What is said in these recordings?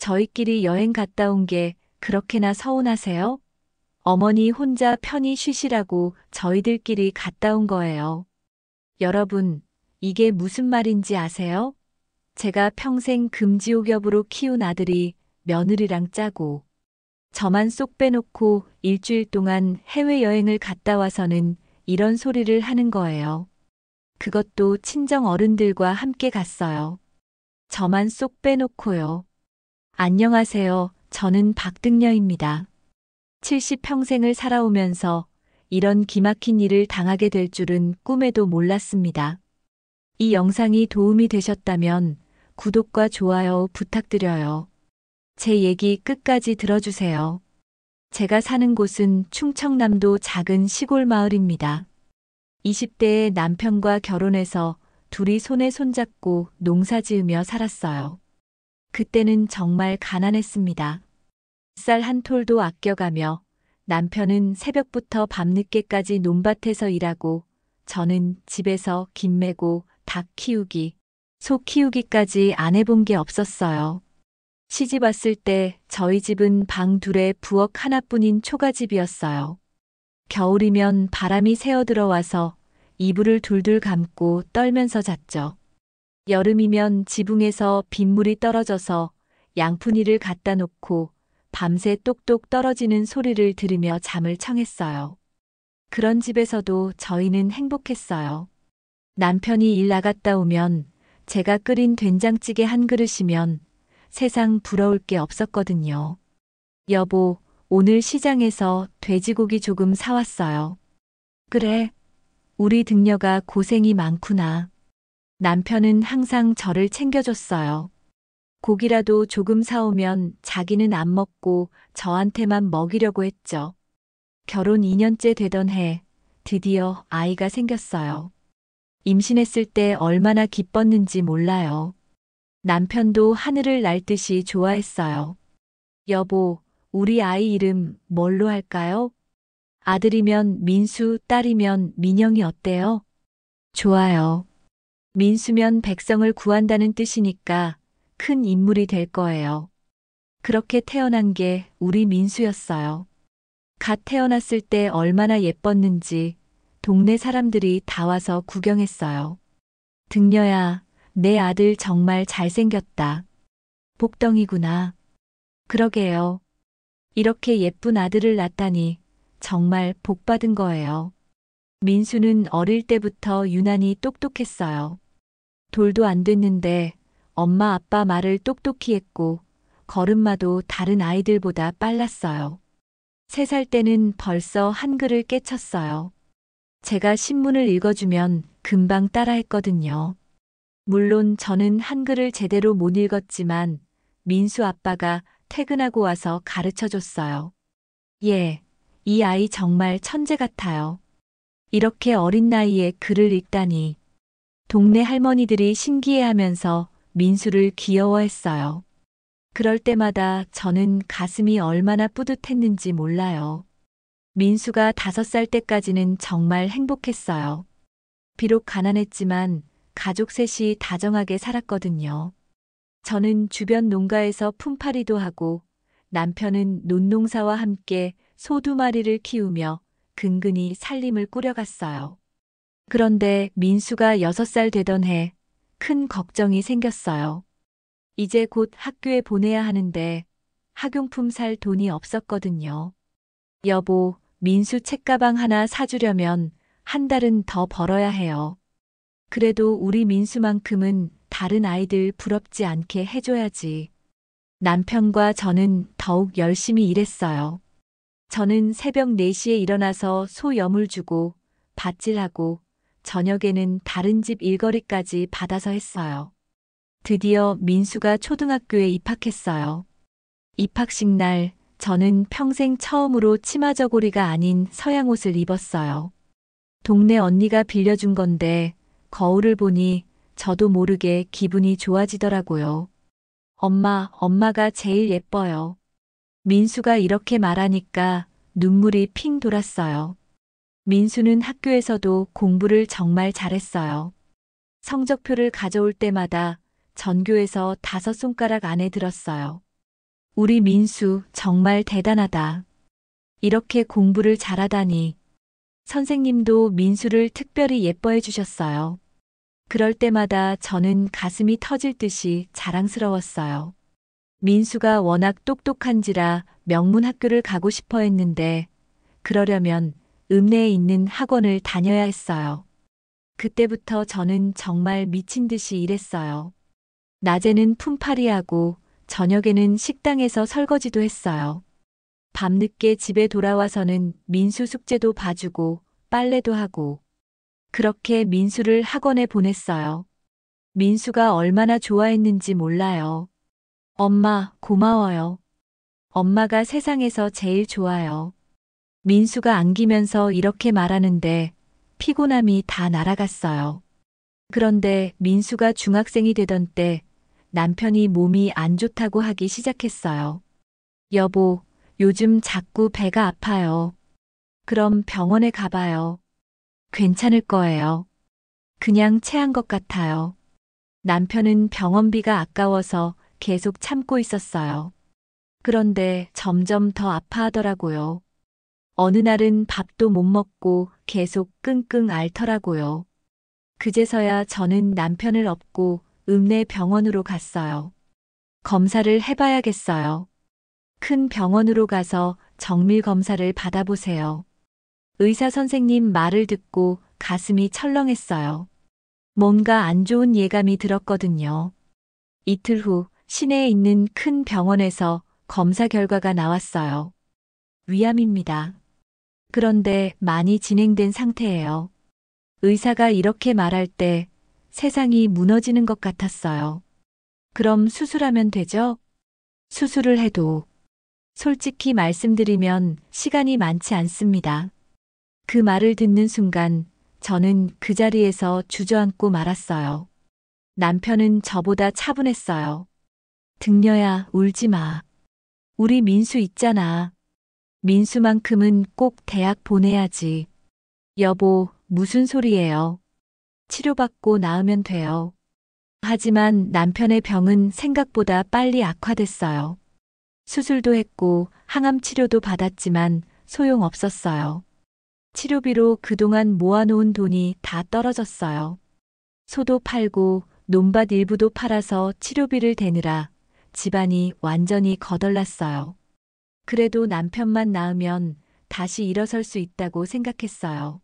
저희끼리 여행 갔다 온 게 그렇게나 서운하세요? 어머니 혼자 편히 쉬시라고 저희들끼리 갔다 온 거예요. 여러분, 이게 무슨 말인지 아세요? 제가 평생 금지옥엽으로 키운 아들이 며느리랑 짜고 저만 쏙 빼놓고 일주일 동안 해외여행을 갔다 와서는 이런 소리를 하는 거예요. 그것도 친정 어른들과 함께 갔어요. 저만 쏙 빼놓고요. 안녕하세요. 저는 박등녀입니다. 70평생을 살아오면서 이런 기막힌 일을 당하게 될 줄은 꿈에도 몰랐습니다. 이 영상이 도움이 되셨다면 구독과 좋아요 부탁드려요. 제 얘기 끝까지 들어주세요. 제가 사는 곳은 충청남도 작은 시골 마을입니다. 20대에 남편과 결혼해서 둘이 손에 손잡고 농사 지으며 살았어요. 그때는 정말 가난했습니다. 쌀 한 톨도 아껴가며 남편은 새벽부터 밤늦게까지 논밭에서 일하고 저는 집에서 김 매고 닭 키우기, 소 키우기까지 안 해본 게 없었어요. 시집 왔을 때 저희 집은 방 둘에 부엌 하나뿐인 초가집이었어요. 겨울이면 바람이 새어 들어와서 이불을 둘둘 감고 떨면서 잤죠. 여름이면 지붕에서 빗물이 떨어져서 양푼이를 갖다 놓고 밤새 똑똑 떨어지는 소리를 들으며 잠을 청했어요. 그런 집에서도 저희는 행복했어요. 남편이 일 나갔다 오면 제가 끓인 된장찌개 한 그릇이면 세상 부러울 게 없었거든요. 여보, 오늘 시장에서 돼지고기 조금 사왔어요. 그래, 우리 등녀가 고생이 많구나. 남편은 항상 저를 챙겨줬어요. 고기라도 조금 사오면 자기는 안 먹고 저한테만 먹이려고 했죠. 결혼 2년째 되던 해 드디어 아이가 생겼어요. 임신했을 때 얼마나 기뻤는지 몰라요. 남편도 하늘을 날 듯이 좋아했어요. 여보, 우리 아이 이름 뭘로 할까요? 아들이면 민수, 딸이면 민영이 어때요? 좋아요. 민수면 백성을 구한다는 뜻이니까 큰 인물이 될 거예요. 그렇게 태어난 게 우리 민수였어요. 갓 태어났을 때 얼마나 예뻤는지 동네 사람들이 다 와서 구경했어요. 등려야, 내 아들 정말 잘생겼다. 복덩이구나. 그러게요. 이렇게 예쁜 아들을 낳다니 정말 복 받은 거예요. 민수는 어릴 때부터 유난히 똑똑했어요. 돌도 안 됐는데 엄마 아빠 말을 똑똑히 했고 걸음마도 다른 아이들보다 빨랐어요. 3살 때는 벌써 한글을 깨쳤어요. 제가 신문을 읽어주면 금방 따라했거든요. 물론 저는 한글을 제대로 못 읽었지만 민수 아빠가 퇴근하고 와서 가르쳐 줬어요. 예, 이 아이 정말 천재 같아요. 이렇게 어린 나이에 글을 읽다니. 동네 할머니들이 신기해하면서 민수를 귀여워했어요. 그럴 때마다 저는 가슴이 얼마나 뿌듯했는지 몰라요. 민수가 5살 때까지는 정말 행복했어요. 비록 가난했지만 가족 셋이 다정하게 살았거든요. 저는 주변 농가에서 품팔이도 하고 남편은 논농사와 함께 소 2마리를 키우며 근근히 살림을 꾸려갔어요. 그런데 민수가 6살 되던 해 큰 걱정이 생겼어요. 이제 곧 학교에 보내야 하는데 학용품 살 돈이 없었거든요. 여보, 민수 책가방 하나 사주려면 한 달은 더 벌어야 해요. 그래도 우리 민수만큼은 다른 아이들 부럽지 않게 해줘야지. 남편과 저는 더욱 열심히 일했어요. 저는 새벽 4시에 일어나서 소 염을 주고 밭질하고 저녁에는 다른 집 일거리까지 받아서 했어요. 드디어 민수가 초등학교에 입학했어요. 입학식 날 저는 평생 처음으로 치마 저고리가 아닌 서양 옷을 입었어요. 동네 언니가 빌려준 건데 거울을 보니 저도 모르게 기분이 좋아지더라고요. 엄마가 제일 예뻐요. 민수가 이렇게 말하니까 눈물이 핑 돌았어요. 민수는 학교에서도 공부를 정말 잘했어요. 성적표를 가져올 때마다 전교에서 5 손가락 안에 들었어요. 우리 민수 정말 대단하다. 이렇게 공부를 잘하다니. 선생님도 민수를 특별히 예뻐해 주셨어요. 그럴 때마다 저는 가슴이 터질 듯이 자랑스러웠어요. 민수가 워낙 똑똑한지라 명문 학교를 가고 싶어 했는데, 그러려면 읍내에 있는 학원을 다녀야 했어요. 그때부터 저는 정말 미친 듯이 일했어요. 낮에는 품팔이하고 저녁에는 식당에서 설거지도 했어요. 밤늦게 집에 돌아와서는 민수 숙제도 봐주고 빨래도 하고 그렇게 민수를 학원에 보냈어요. 민수가 얼마나 좋아했는지 몰라요. 엄마, 고마워요. 엄마가 세상에서 제일 좋아요. 민수가 안기면서 이렇게 말하는데 피곤함이 다 날아갔어요. 그런데 민수가 중학생이 되던 때 남편이 몸이 안 좋다고 하기 시작했어요. 여보, 요즘 자꾸 배가 아파요. 그럼 병원에 가봐요. 괜찮을 거예요. 그냥 체한 것 같아요. 남편은 병원비가 아까워서 계속 참고 있었어요. 그런데 점점 더 아파하더라고요. 어느 날은 밥도 못 먹고 계속 끙끙 앓더라고요. 그제서야 저는 남편을 업고 읍내 병원으로 갔어요. 검사를 해봐야겠어요. 큰 병원으로 가서 정밀 검사를 받아보세요. 의사 선생님 말을 듣고 가슴이 철렁했어요. 뭔가 안 좋은 예감이 들었거든요. 이틀 후 시내에 있는 큰 병원에서 검사 결과가 나왔어요. 위암입니다. 그런데 많이 진행된 상태예요. 의사가 이렇게 말할 때 세상이 무너지는 것 같았어요. 그럼 수술하면 되죠? 수술을 해도 솔직히 말씀드리면 시간이 많지 않습니다. 그 말을 듣는 순간 저는 그 자리에서 주저앉고 말았어요. 남편은 저보다 차분했어요. 등려야, 울지 마. 우리 민수 있잖아. 민수만큼은 꼭 대학 보내야지. 여보, 무슨 소리예요? 치료받고 나으면 돼요. 하지만 남편의 병은 생각보다 빨리 악화됐어요. 수술도 했고 항암 치료도 받았지만 소용없었어요. 치료비로 그동안 모아놓은 돈이 다 떨어졌어요. 소도 팔고 논밭 일부도 팔아서 치료비를 대느라 집안이 완전히 거덜났어요. 그래도 남편만 나으면 다시 일어설 수 있다고 생각했어요.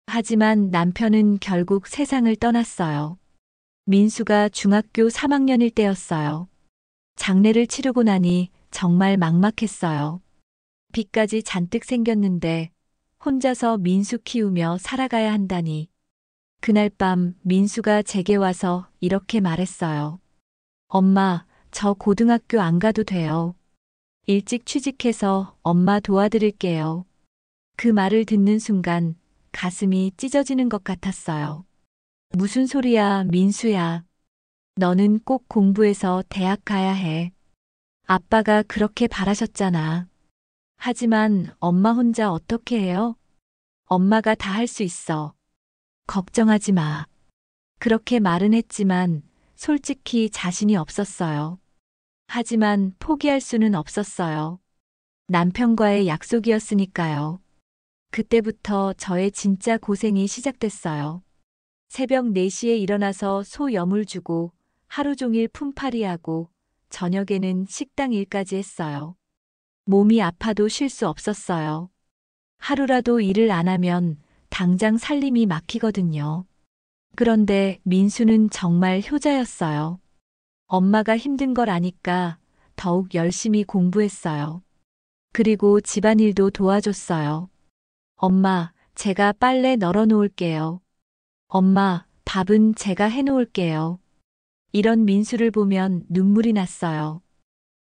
하지만 남편은 결국 세상을 떠났어요. 민수가 중학교 3학년일 때였어요. 장례를 치르고 나니 정말 막막했어요. 빚까지 잔뜩 생겼는데 혼자서 민수 키우며 살아가야 한다니. 그날 밤 민수가 제게 와서 이렇게 말했어요. 엄마, 저 고등학교 안 가도 돼요. 일찍 취직해서 엄마 도와드릴게요. 그 말을 듣는 순간 가슴이 찢어지는 것 같았어요. 무슨 소리야, 민수야. 너는 꼭 공부해서 대학 가야 해. 아빠가 그렇게 바라셨잖아. 하지만 엄마 혼자 어떻게 해요? 엄마가 다 할 수 있어. 걱정하지 마. 그렇게 말은 했지만 솔직히 자신이 없었어요. 하지만 포기할 수는 없었어요. 남편과의 약속이었으니까요. 그때부터 저의 진짜 고생이 시작됐어요. 새벽 4시에 일어나서 소 염을 주고 하루 종일 품팔이하고 저녁에는 식당 일까지 했어요. 몸이 아파도 쉴 수 없었어요. 하루라도 일을 안 하면 당장 살림이 막히거든요. 그런데 민수는 정말 효자였어요. 엄마가 힘든 걸 아니까 더욱 열심히 공부했어요. 그리고 집안일도 도와줬어요. 엄마, 제가 빨래 널어 놓을게요. 엄마, 밥은 제가 해 놓을게요. 이런 민수를 보면 눈물이 났어요.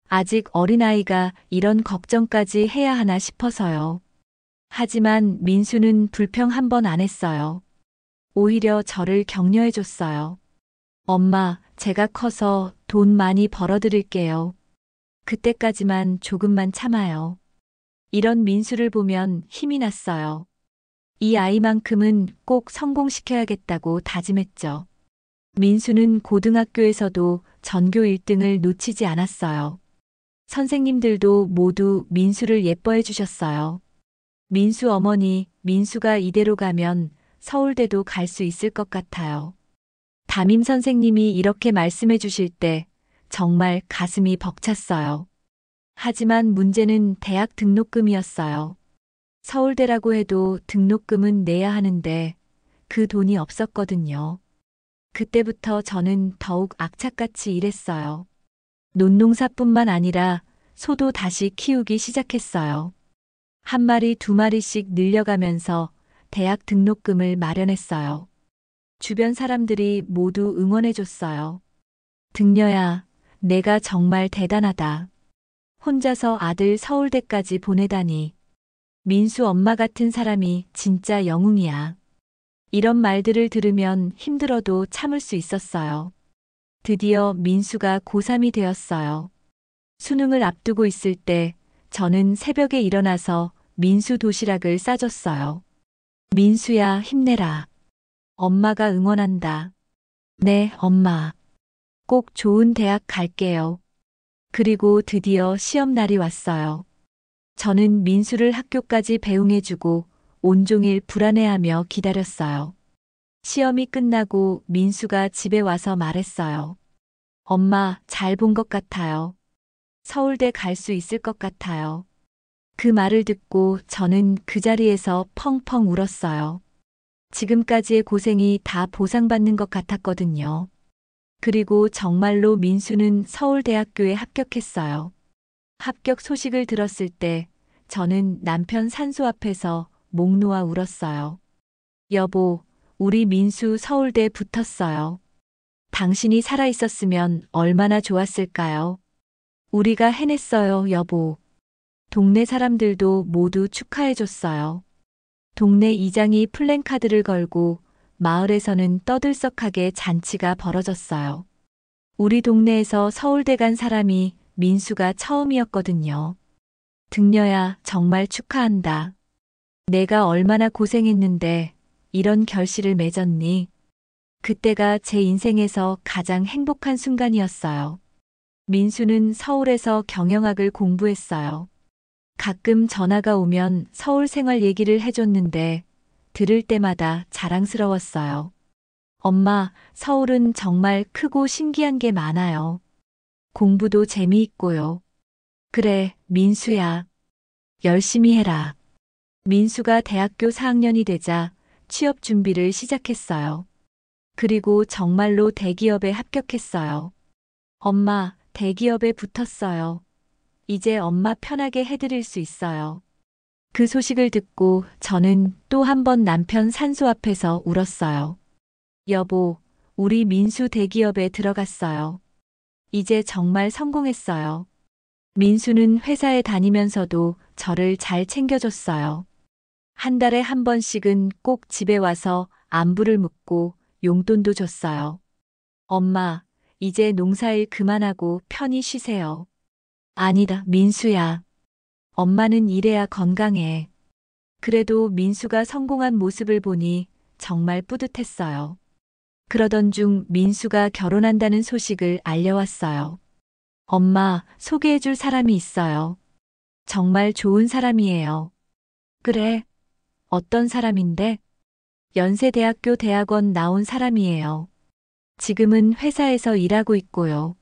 아직 어린아이가 이런 걱정까지 해야 하나 싶어서요. 하지만 민수는 불평 한 번 안 했어요. 오히려 저를 격려해 줬어요. 엄마, 제가 커서 돈 많이 벌어드릴게요. 그때까지만 조금만 참아요. 이런 민수를 보면 힘이 났어요. 이 아이만큼은 꼭 성공시켜야겠다고 다짐했죠. 민수는 고등학교에서도 전교 1등을 놓치지 않았어요. 선생님들도 모두 민수를 예뻐해 주셨어요. 민수 어머니, 민수가 이대로 가면 서울대도 갈 수 있을 것 같아요. 담임 선생님이 이렇게 말씀해 주실 때 정말 가슴이 벅찼어요. 하지만 문제는 대학 등록금이었어요. 서울대라고 해도 등록금은 내야 하는데 그 돈이 없었거든요. 그때부터 저는 더욱 악착같이 일했어요. 논농사뿐만 아니라 소도 다시 키우기 시작했어요. 한 마리, 두 마리씩 늘려가면서 대학 등록금을 마련했어요. 주변 사람들이 모두 응원해줬어요. 등려야, 내가 정말 대단하다. 혼자서 아들 서울대까지 보내다니. 민수 엄마 같은 사람이 진짜 영웅이야. 이런 말들을 들으면 힘들어도 참을 수 있었어요. 드디어 민수가 고3이 되었어요. 수능을 앞두고 있을 때 저는 새벽에 일어나서 민수 도시락을 싸줬어요. 민수야, 힘내라. 엄마가 응원한다. 네, 엄마. 꼭 좋은 대학 갈게요. 그리고 드디어 시험날이 왔어요. 저는 민수를 학교까지 배웅해주고 온종일 불안해하며 기다렸어요. 시험이 끝나고 민수가 집에 와서 말했어요. 엄마, 잘 본 것 같아요. 서울대 갈 수 있을 것 같아요. 그 말을 듣고 저는 그 자리에서 펑펑 울었어요. 지금까지의 고생이 다 보상받는 것 같았거든요. 그리고 정말로 민수는 서울대학교에 합격했어요. 합격 소식을 들었을 때 저는 남편 산소 앞에서 목 놓아 울었어요. 여보, 우리 민수 서울대 붙었어요. 당신이 살아있었으면 얼마나 좋았을까요? 우리가 해냈어요, 여보. 동네 사람들도 모두 축하해줬어요. 동네 이장이 플랜카드를 걸고 마을에서는 떠들썩하게 잔치가 벌어졌어요. 우리 동네에서 서울대 간 사람이 민수가 처음이었거든요. 등려야, 정말 축하한다. 내가 얼마나 고생했는데 이런 결실을 맺었니? 그때가 제 인생에서 가장 행복한 순간이었어요. 민수는 서울에서 경영학을 공부했어요. 가끔 전화가 오면 서울 생활 얘기를 해줬는데 들을 때마다 자랑스러웠어요. 엄마, 서울은 정말 크고 신기한 게 많아요. 공부도 재미있고요. 그래, 민수야. 열심히 해라. 민수가 대학교 4학년이 되자 취업 준비를 시작했어요. 그리고 정말로 대기업에 합격했어요. 엄마, 대기업에 붙었어요. 이제 엄마 편하게 해드릴 수 있어요. 그 소식을 듣고 저는 또 한 번 남편 산소 앞에서 울었어요. 여보, 우리 민수 대기업에 들어갔어요. 이제 정말 성공했어요. 민수는 회사에 다니면서도 저를 잘 챙겨줬어요. 한 달에 한 번씩은 꼭 집에 와서 안부를 묻고 용돈도 줬어요. 엄마, 이제 농사일 그만하고 편히 쉬세요. 아니다, 민수야. 엄마는 이래야 건강해. 그래도 민수가 성공한 모습을 보니 정말 뿌듯했어요. 그러던 중 민수가 결혼한다는 소식을 알려왔어요. 엄마, 소개해줄 사람이 있어요. 정말 좋은 사람이에요. 그래, 어떤 사람인데? 연세대학교 대학원 나온 사람이에요. 지금은 회사에서 일하고 있고요.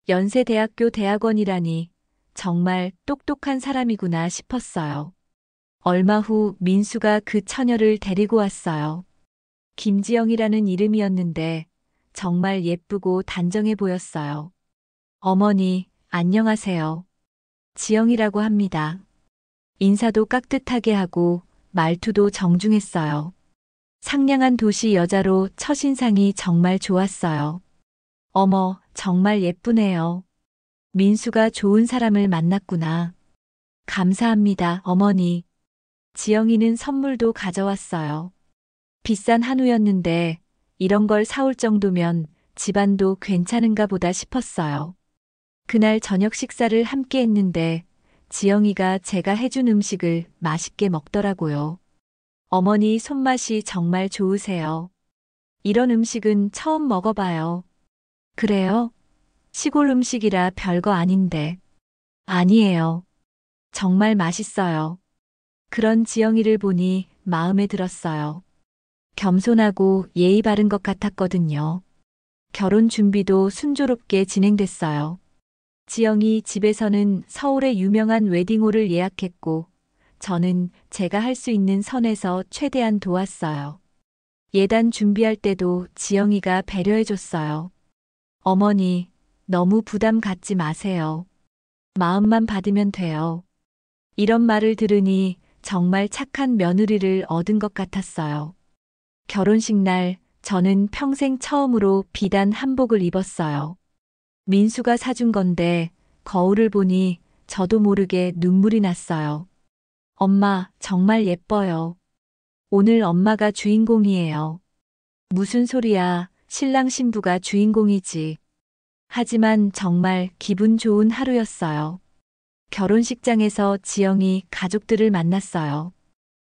연세대학교 대학원이라니 정말 똑똑한 사람이구나 싶었어요. 얼마 후 민수가 그 처녀를 데리고 왔어요. 김지영이라는 이름이었는데 정말 예쁘고 단정해 보였어요. 어머니, 안녕하세요. 지영이라고 합니다. 인사도 깍듯하게 하고 말투도 정중했어요. 상냥한 도시 여자로 첫인상이 정말 좋았어요. 어머, 정말 예쁘네요. 민수가 좋은 사람을 만났구나. 감사합니다, 어머니. 지영이는 선물도 가져왔어요. 비싼 한우였는데 이런 걸 사올 정도면 집안도 괜찮은가 보다 싶었어요. 그날 저녁 식사를 함께 했는데 지영이가 제가 해준 음식을 맛있게 먹더라고요. 어머니 손맛이 정말 좋으세요. 이런 음식은 처음 먹어봐요. 그래요? 시골 음식이라 별거 아닌데. 아니에요. 정말 맛있어요. 그런 지영이를 보니 마음에 들었어요. 겸손하고 예의 바른 것 같았거든요. 결혼 준비도 순조롭게 진행됐어요. 지영이 집에서는 서울의 유명한 웨딩홀을 예약했고, 저는 제가 할 수 있는 선에서 최대한 도왔어요. 예단 준비할 때도 지영이가 배려해줬어요. 어머니, 너무 부담 갖지 마세요. 마음만 받으면 돼요. 이런 말을 들으니 정말 착한 며느리를 얻은 것 같았어요. 결혼식 날 저는 평생 처음으로 비단 한복을 입었어요. 민수가 사준 건데 거울을 보니 저도 모르게 눈물이 났어요. 엄마, 정말 예뻐요. 오늘 엄마가 주인공이에요. 무슨 소리야, 신랑 신부가 주인공이지. 하지만 정말 기분 좋은 하루였어요. 결혼식장에서 지영이 가족들을 만났어요.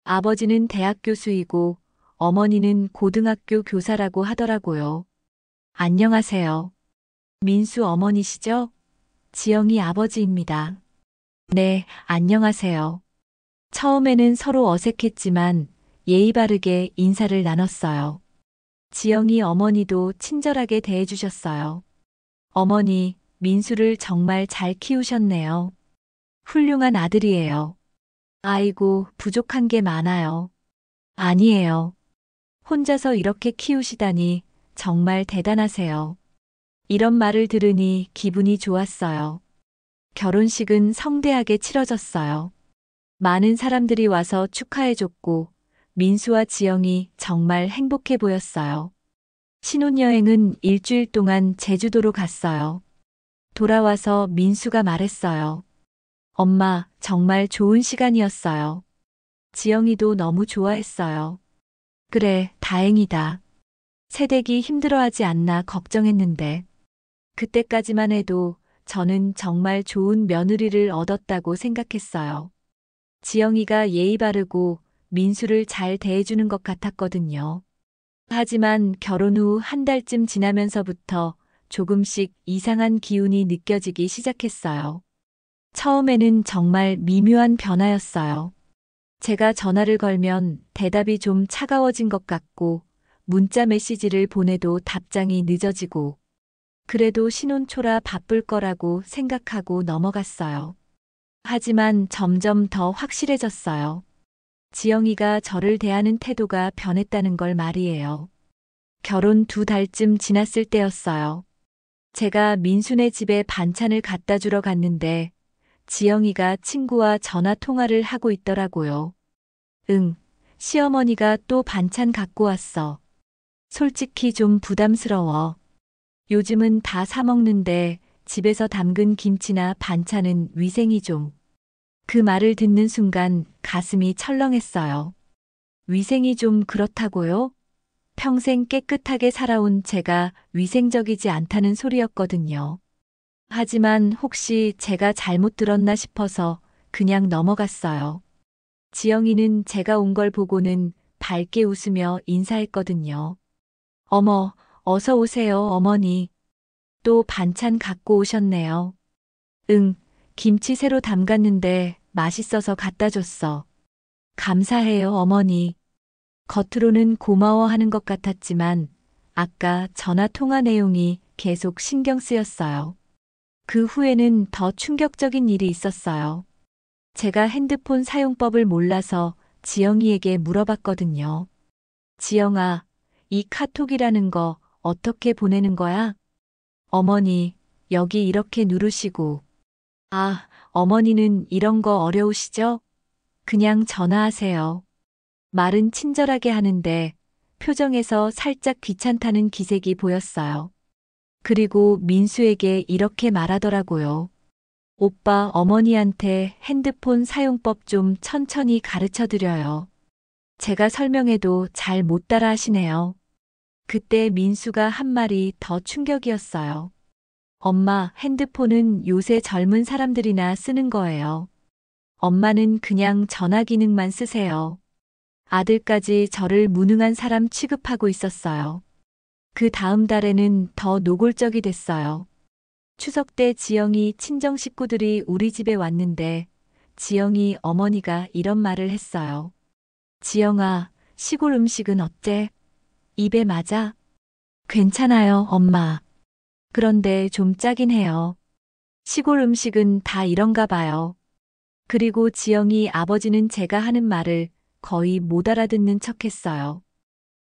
아버지는 대학 교수이고 어머니는 고등학교 교사라고 하더라고요. 안녕하세요. 민수 어머니시죠? 지영이 아버지입니다. 네, 안녕하세요. 처음에는 서로 어색했지만 예의 바르게 인사를 나눴어요. 지영이 어머니도 친절하게 대해주셨어요. 어머니, 민수를 정말 잘 키우셨네요. 훌륭한 아들이에요. 아이고, 부족한 게 많아요. 아니에요. 혼자서 이렇게 키우시다니 정말 대단하세요. 이런 말을 들으니 기분이 좋았어요. 결혼식은 성대하게 치러졌어요. 많은 사람들이 와서 축하해줬고, 민수와 지영이 정말 행복해 보였어요. 신혼여행은 일주일 동안 제주도로 갔어요. 돌아와서 민수가 말했어요. 엄마, 정말 좋은 시간이었어요. 지영이도 너무 좋아했어요. 그래, 다행이다. 새댁이 힘들어하지 않나 걱정했는데. 그때까지만 해도 저는 정말 좋은 며느리를 얻었다고 생각했어요. 지영이가 예의 바르고 민수를 잘 대해주는 것 같았거든요. 하지만 결혼 후 한 달쯤 지나면서부터 조금씩 이상한 기운이 느껴지기 시작했어요. 처음에는 정말 미묘한 변화였어요. 제가 전화를 걸면 대답이 좀 차가워진 것 같고, 문자 메시지를 보내도 답장이 늦어지고, 그래도 신혼 초라 바쁠 거라고 생각하고 넘어갔어요. 하지만 점점 더 확실해졌어요. 지영이가 저를 대하는 태도가 변했다는 걸 말이에요. 결혼 2달쯤 지났을 때였어요. 제가 민수네 집에 반찬을 갖다 주러 갔는데 지영이가 친구와 전화 통화를 하고 있더라고요. 응, 시어머니가 또 반찬 갖고 왔어. 솔직히 좀 부담스러워. 요즘은 다 사 먹는데 집에서 담근 김치나 반찬은 위생이 좀. 그 말을 듣는 순간 가슴이 철렁했어요. 위생이 좀 그렇다고요? 평생 깨끗하게 살아온 제가 위생적이지 않다는 소리였거든요. 하지만 혹시 제가 잘못 들었나 싶어서 그냥 넘어갔어요. 지영이는 제가 온 걸 보고는 밝게 웃으며 인사했거든요. 어머, 어서 오세요, 어머니. 또 반찬 갖고 오셨네요. 응, 김치 새로 담갔는데 맛있어서 갖다 줬어. 감사해요, 어머니. 겉으로는 고마워하는 것 같았지만 아까 전화 통화 내용이 계속 신경 쓰였어요. 그 후에는 더 충격적인 일이 있었어요. 제가 핸드폰 사용법을 몰라서 지영이에게 물어봤거든요. 지영아, 이 카톡이라는 거 어떻게 보내는 거야? 어머니, 여기 이렇게 누르시고. 아, 어머니는 이런 거 어려우시죠? 그냥 전화하세요. 말은 친절하게 하는데 표정에서 살짝 귀찮다는 기색이 보였어요. 그리고 민수에게 이렇게 말하더라고요. 오빠 어머니한테 핸드폰 사용법 좀 천천히 가르쳐 드려요. 제가 설명해도 잘 못 따라 하시네요. 그때 민수가 한 말이 더 충격이었어요. 엄마, 핸드폰은 요새 젊은 사람들이나 쓰는 거예요. 엄마는 그냥 전화 기능만 쓰세요. 아들까지 저를 무능한 사람 취급하고 있었어요. 그 다음 달에는 더 노골적이 됐어요. 추석 때 지영이 친정 식구들이 우리 집에 왔는데 지영이 어머니가 이런 말을 했어요. 지영아, 시골 음식은 어때? 입에 맞아? 괜찮아요, 엄마. 그런데 좀 짜긴 해요. 시골 음식은 다 이런가 봐요. 그리고 지영이 아버지는 제가 하는 말을 거의 못 알아듣는 척 했어요.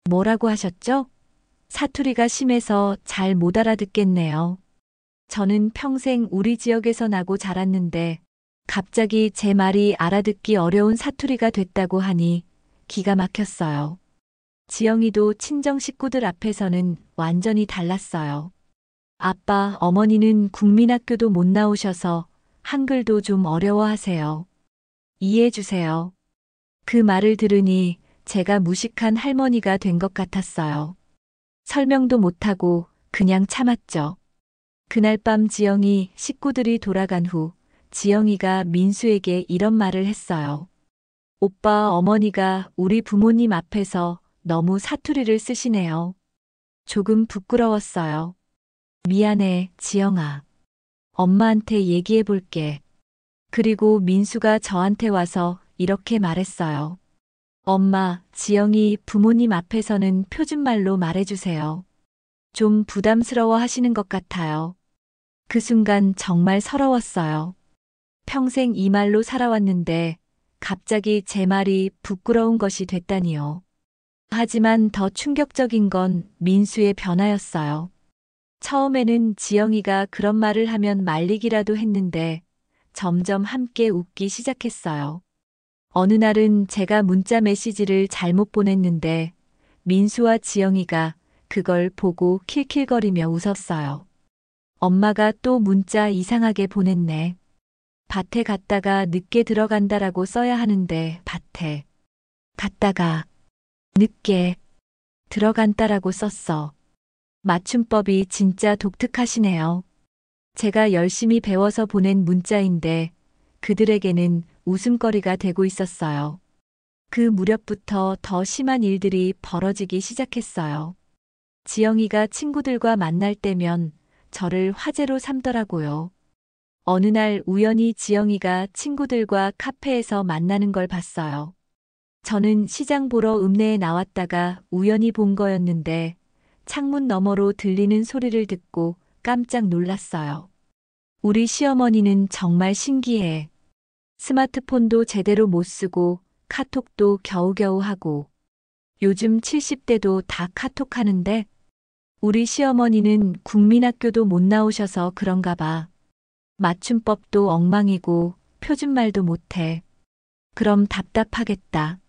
뭐라고 하셨죠? 사투리가 심해서 잘 못 알아듣겠네요. 저는 평생 우리 지역에서 나고 자랐는데 갑자기 제 말이 알아듣기 어려운 사투리가 됐다고 하니 기가 막혔어요. 지영이도 친정 식구들 앞에서는 완전히 달랐어요. 아빠, 어머니는 국민학교도 못 나오셔서 한글도 좀 어려워하세요. 이해해 주세요. 그 말을 들으니 제가 무식한 할머니가 된 것 같았어요. 설명도 못하고 그냥 참았죠. 그날 밤 지영이 식구들이 돌아간 후 지영이가 민수에게 이런 말을 했어요. 오빠 어머니가 우리 부모님 앞에서 너무 사투리를 쓰시네요. 조금 부끄러웠어요. 미안해, 지영아. 엄마한테 얘기해 볼게. 그리고 민수가 저한테 와서 이렇게 말했어요. 엄마, 지영이 부모님 앞에서는 표준말로 말해주세요. 좀 부담스러워 하시는 것 같아요. 그 순간 정말 서러웠어요. 평생 이 말로 살아왔는데 갑자기 제 말이 부끄러운 것이 됐다니요. 하지만 더 충격적인 건 민수의 변화였어요. 처음에는 지영이가 그런 말을 하면 말리기라도 했는데 점점 함께 웃기 시작했어요. 어느 날은 제가 문자 메시지를 잘못 보냈는데 민수와 지영이가 그걸 보고 킬킬거리며 웃었어요. 엄마가 또 문자 이상하게 보냈네. 밭에 갔다가 늦게 들어간다라고 써야 하는데 밭에 갔다가 늦게 들어간다라고 썼어. 맞춤법이 진짜 독특하시네요. 제가 열심히 배워서 보낸 문자인데 그들에게는 웃음거리가 되고 있었어요. 그 무렵부터 더 심한 일들이 벌어지기 시작했어요. 지영이가 친구들과 만날 때면 저를 화제로 삼더라고요. 어느 날 우연히 지영이가 친구들과 카페에서 만나는 걸 봤어요. 저는 시장 보러 읍내에 나왔다가 우연히 본 거였는데 창문 너머로 들리는 소리를 듣고 깜짝 놀랐어요. 우리 시어머니는 정말 신기해. 스마트폰도 제대로 못 쓰고 카톡도 겨우겨우 하고 요즘 70대도 다 카톡 하는데 우리 시어머니는 국민학교도 못 나오셔서 그런가 봐. 맞춤법도 엉망이고 표준말도 못해. 그럼 답답하겠다.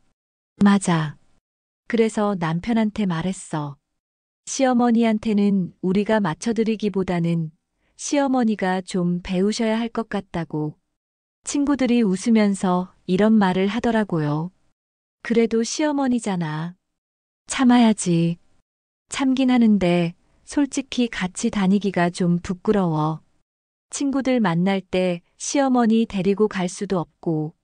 맞아. 그래서 남편한테 말했어. 시어머니한테는 우리가 맞춰드리기보다는 시어머니가 좀 배우셔야 할 것 같다고. 친구들이 웃으면서 이런 말을 하더라고요. 그래도 시어머니잖아. 참아야지. 참긴 하는데 솔직히 같이 다니기가 좀 부끄러워. 친구들 만날 때 시어머니 데리고 갈 수도 없고.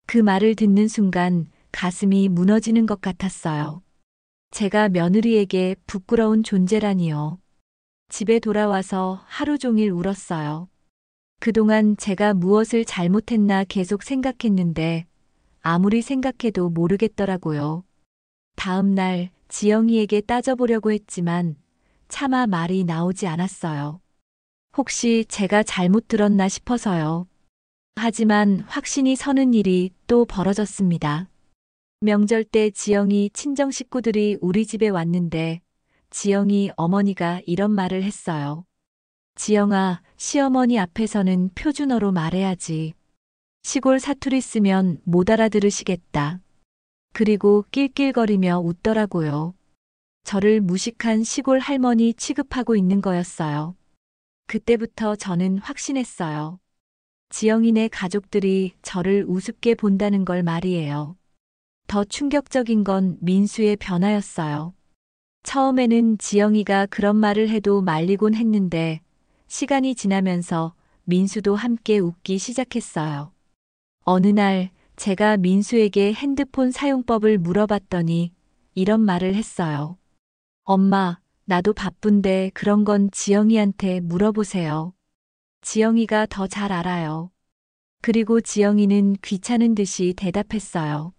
그 말을 듣는 순간 가슴이 무너지는 것 같았어요. 제가 며느리에게 부끄러운 존재라니요. 집에 돌아와서 하루 종일 울었어요. 그동안 제가 무엇을 잘못했나 계속 생각했는데 아무리 생각해도 모르겠더라고요. 다음 날 지영이에게 따져보려고 했지만 차마 말이 나오지 않았어요. 혹시 제가 잘못 들었나 싶어서요. 하지만 확신이 서는 일이 또 벌어졌습니다. 명절 때 지영이 친정 식구들이 우리 집에 왔는데 지영이 어머니가 이런 말을 했어요. 지영아, 시어머니 앞에서는 표준어로 말해야지. 시골 사투리 쓰면 못 알아들으시겠다. 그리고 낄낄거리며 웃더라고요. 저를 무식한 시골 할머니 취급하고 있는 거였어요. 그때부터 저는 확신했어요. 지영이네 가족들이 저를 우습게 본다는 걸 말이에요. 더 충격적인 건 민수의 변화였어요. 처음에는 지영이가 그런 말을 해도 말리곤 했는데 시간이 지나면서 민수도 함께 웃기 시작했어요. 어느 날 제가 민수에게 핸드폰 사용법을 물어봤더니 이런 말을 했어요. 엄마, 나도 바쁜데 그런 건 지영이한테 물어보세요. 지영이가 더 잘 알아요. 그리고 지영이는 귀찮은 듯이 대답했어요.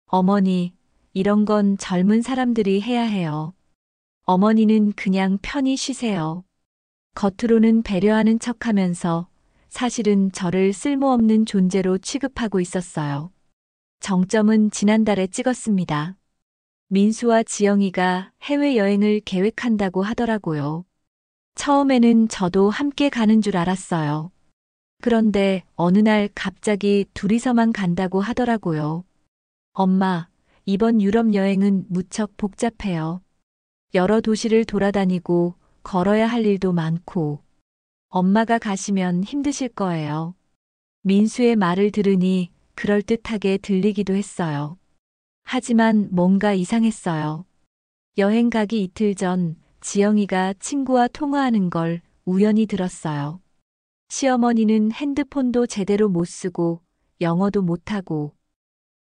어머니, 이런 건 젊은 사람들이 해야 해요. 어머니는 그냥 편히 쉬세요. 겉으로는 배려하는 척하면서 사실은 저를 쓸모없는 존재로 취급하고 있었어요. 정점은 지난달에 찍었습니다. 민수와 지영이가 해외여행을 계획한다고 하더라고요. 처음에는 저도 함께 가는 줄 알았어요. 그런데 어느 날 갑자기 둘이서만 간다고 하더라고요. 엄마, 이번 유럽 여행은 무척 복잡해요. 여러 도시를 돌아다니고 걸어야 할 일도 많고 엄마가 가시면 힘드실 거예요. 민수의 말을 들으니 그럴듯하게 들리기도 했어요. 하지만 뭔가 이상했어요. 여행 가기 이틀 전 지영이가 친구와 통화하는 걸 우연히 들었어요. 시어머니는 핸드폰도 제대로 못 쓰고 영어도 못하고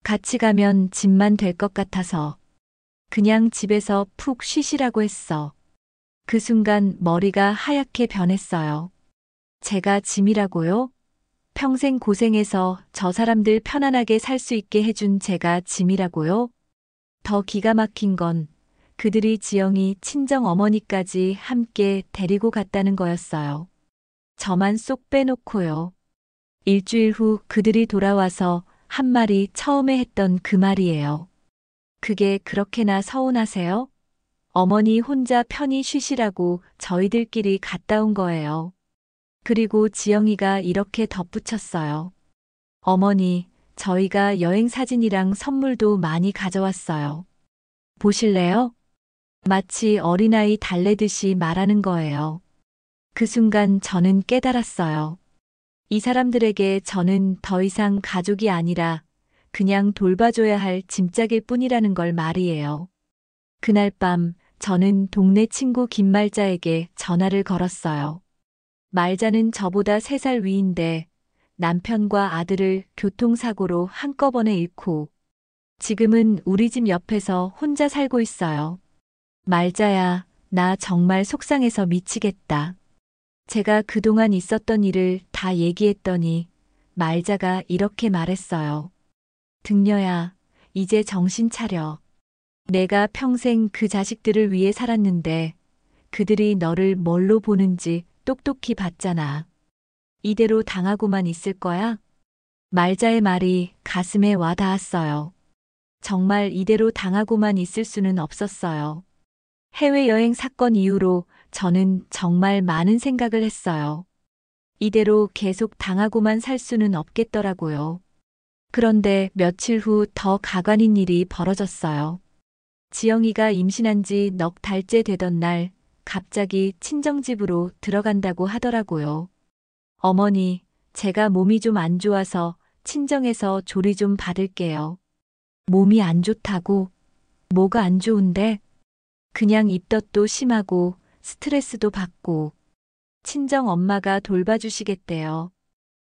같이 가면 짐만 될 것 같아서 그냥 집에서 푹 쉬시라고 했어. 그 순간 머리가 하얗게 변했어요. 제가 짐이라고요? 평생 고생해서 저 사람들 편안하게 살 수 있게 해준 제가 짐이라고요? 더 기가 막힌 건 그들이 지영이 친정 어머니까지 함께 데리고 갔다는 거였어요. 저만 쏙 빼놓고요. 일주일 후 그들이 돌아와서 한 말이 처음에 했던 그 말이에요. 그게 그렇게나 서운하세요? 어머니 혼자 편히 쉬시라고 저희들끼리 갔다 온 거예요. 그리고 지영이가 이렇게 덧붙였어요. 어머니, 저희가 여행 사진이랑 선물도 많이 가져왔어요. 보실래요? 마치 어린아이 달래듯이 말하는 거예요. 그 순간 저는 깨달았어요. 이 사람들에게 저는 더 이상 가족이 아니라 그냥 돌봐줘야 할 짐짝일 뿐이라는 걸 말이에요. 그날 밤 저는 동네 친구 김말자에게 전화를 걸었어요. 말자는 저보다 3살 위인데 남편과 아들을 교통사고로 한꺼번에 잃고 지금은 우리 집 옆에서 혼자 살고 있어요. 말자야, 나 정말 속상해서 미치겠다. 제가 그동안 있었던 일을 다 얘기했더니 말자가 이렇게 말했어요. 등려야, 이제 정신 차려. 내가 평생 그 자식들을 위해 살았는데 그들이 너를 뭘로 보는지 똑똑히 봤잖아. 이대로 당하고만 있을 거야? 말자의 말이 가슴에 와 닿았어요. 정말 이대로 당하고만 있을 수는 없었어요. 해외여행 사건 이후로 저는 정말 많은 생각을 했어요. 이대로 계속 당하고만 살 수는 없겠더라고요. 그런데 며칠 후 더 가관인 일이 벌어졌어요. 지영이가 임신한 지 넉 달째 되던 날 갑자기 친정집으로 들어간다고 하더라고요. 어머니, 제가 몸이 좀 안 좋아서 친정에서 조리 좀 받을게요. 몸이 안 좋다고? 뭐가 안 좋은데? 그냥 입덧도 심하고 스트레스도 받고 친정 엄마가 돌봐주시겠대요.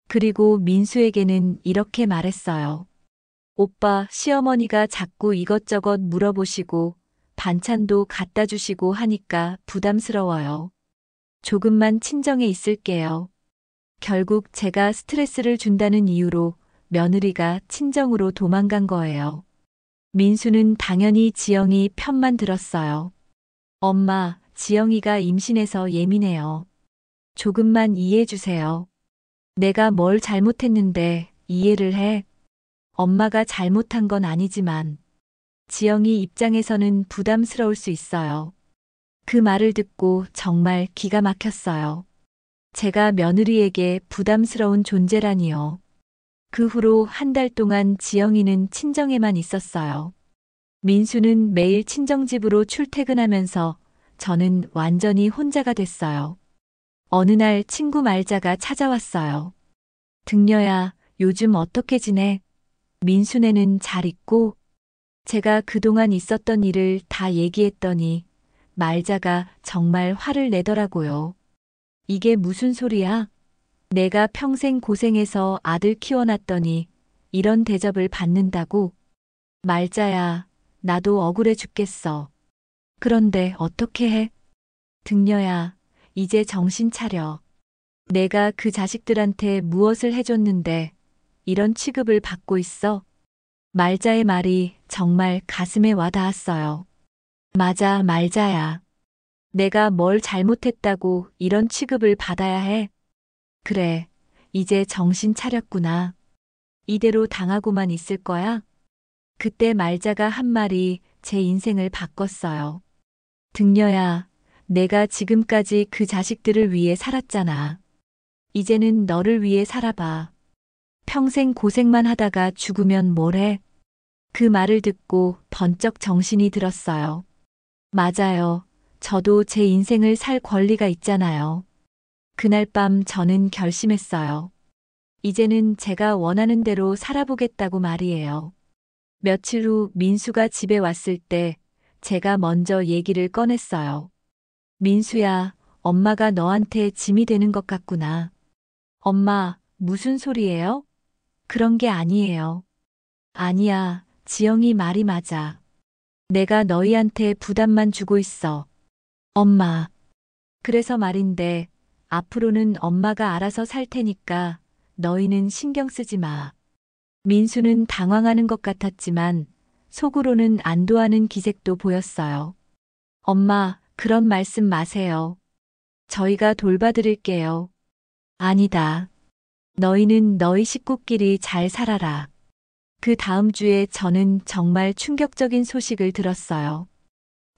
그리고 민수에게는 이렇게 말했어요. 오빠, 시어머니가 자꾸 이것저것 물어보시고 반찬도 갖다 주시고 하니까 부담스러워요. 조금만 친정에 있을게요. 결국 제가 스트레스를 준다는 이유로 며느리가 친정으로 도망간 거예요. 민수는 당연히 지영이 편만 들었어요. 엄마, 지영이가 임신해서 예민해요. 조금만 이해해 주세요. 내가 뭘 잘못했는데 이해를 해. 엄마가 잘못한 건 아니지만 지영이 입장에서는 부담스러울 수 있어요. 그 말을 듣고 정말 기가 막혔어요. 제가 며느리에게 부담스러운 존재라니요. 그 후로 한 달 동안 지영이는 친정에만 있었어요. 민수는 매일 친정집으로 출퇴근하면서 저는 완전히 혼자가 됐어요. 어느 날 친구 말자가 찾아왔어요. 등려야, 요즘 어떻게 지내? 민수네는 잘 있고? 제가 그동안 있었던 일을 다 얘기했더니 말자가 정말 화를 내더라고요. 이게 무슨 소리야? 내가 평생 고생해서 아들 키워놨더니 이런 대접을 받는다고? 말자야, 나도 억울해 죽겠어. 그런데 어떻게 해? 등려야, 이제 정신 차려. 내가 그 자식들한테 무엇을 해줬는데 이런 취급을 받고 있어? 말자의 말이 정말 가슴에 와닿았어요. 맞아, 말자야. 내가 뭘 잘못했다고 이런 취급을 받아야 해? 그래, 이제 정신 차렸구나. 이대로 당하고만 있을 거야? 그때 말자가 한 말이 제 인생을 바꿨어요. 등려야, 내가 지금까지 그 자식들을 위해 살았잖아. 이제는 너를 위해 살아봐. 평생 고생만 하다가 죽으면 뭘 해? 그 말을 듣고 번쩍 정신이 들었어요. 맞아요. 저도 제 인생을 살 권리가 있잖아요. 그날 밤 저는 결심했어요. 이제는 제가 원하는 대로 살아보겠다고 말이에요. 며칠 후 민수가 집에 왔을 때 제가 먼저 얘기를 꺼냈어요. 민수야, 엄마가 너한테 짐이 되는 것 같구나. 엄마, 무슨 소리예요? 그런 게 아니에요. 아니야, 지영이 말이 맞아. 내가 너희한테 부담만 주고 있어. 엄마. 그래서 말인데, 앞으로는 엄마가 알아서 살 테니까 너희는 신경 쓰지 마. 민수는 당황하는 것 같았지만 속으로는 안도하는 기색도 보였어요. 엄마, 그런 말씀 마세요. 저희가 돌봐드릴게요. 아니다. 너희는 너희 식구끼리 잘 살아라. 그 다음 주에 저는 정말 충격적인 소식을 들었어요.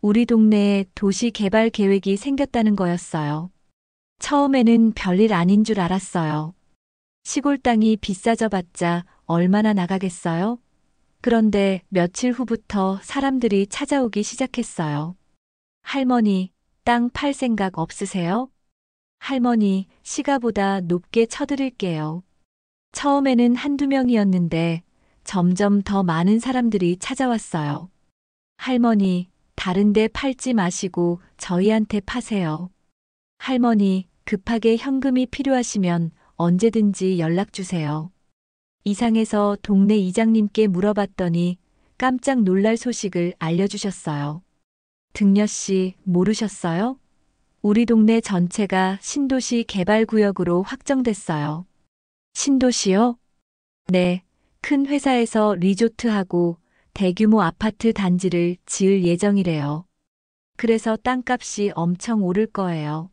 우리 동네에 도시 개발 계획이 생겼다는 거였어요. 처음에는 별일 아닌 줄 알았어요. 시골 땅이 비싸져 봤자 얼마나 나가겠어요? 그런데 며칠 후부터 사람들이 찾아오기 시작했어요. 할머니, 땅 팔 생각 없으세요? 할머니, 시가보다 높게 쳐드릴게요. 처음에는 한두 명이었는데 점점 더 많은 사람들이 찾아왔어요. 할머니, 다른 데 팔지 마시고 저희한테 파세요. 할머니, 급하게 현금이 필요하시면 언제든지 연락 주세요. 이상해서 동네 이장님께 물어봤더니 깜짝 놀랄 소식을 알려주셨어요. 등려 씨, 모르셨어요? 우리 동네 전체가 신도시 개발구역으로 확정됐어요. 신도시요? 네, 큰 회사에서 리조트하고 대규모 아파트 단지를 지을 예정이래요. 그래서 땅값이 엄청 오를 거예요.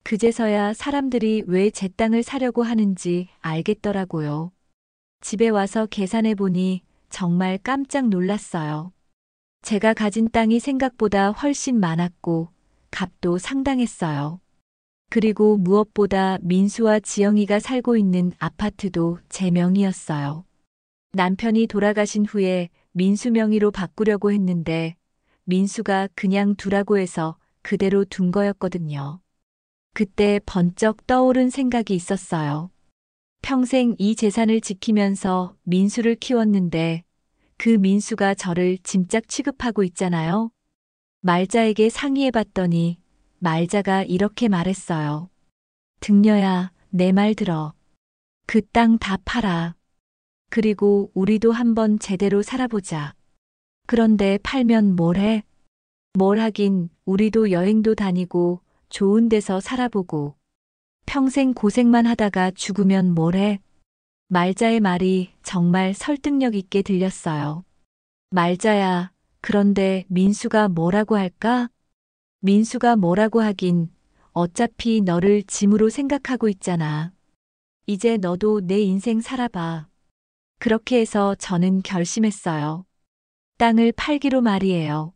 그제서야 사람들이 왜 제 땅을 사려고 하는지 알겠더라고요. 집에 와서 계산해 보니 정말 깜짝 놀랐어요. 제가 가진 땅이 생각보다 훨씬 많았고 값도 상당했어요. 그리고 무엇보다 민수와 지영이가 살고 있는 아파트도 제 명의였어요. 남편이 돌아가신 후에 민수 명의로 바꾸려고 했는데 민수가 그냥 두라고 해서 그대로 둔 거였거든요. 그때 번쩍 떠오른 생각이 있었어요. 평생 이 재산을 지키면서 민수를 키웠는데 그 민수가 저를 짐짝 취급하고 있잖아요. 말자에게 상의해 봤더니 말자가 이렇게 말했어요. 등려야, 내 말 들어. 그 땅 다 팔아. 그리고 우리도 한번 제대로 살아보자. 그런데 팔면 뭘 해? 뭘 하긴 우리도 여행도 다니고 좋은 데서 살아보고 평생 고생만 하다가 죽으면 뭘 해? 말자의 말이 정말 설득력 있게 들렸어요. 말자야, 그런데 민수가 뭐라고 할까? 민수가 뭐라고 하긴 어차피 너를 짐으로 생각하고 있잖아. 이제 너도 내 인생 살아봐. 그렇게 해서 저는 결심했어요. 땅을 팔기로 말이에요.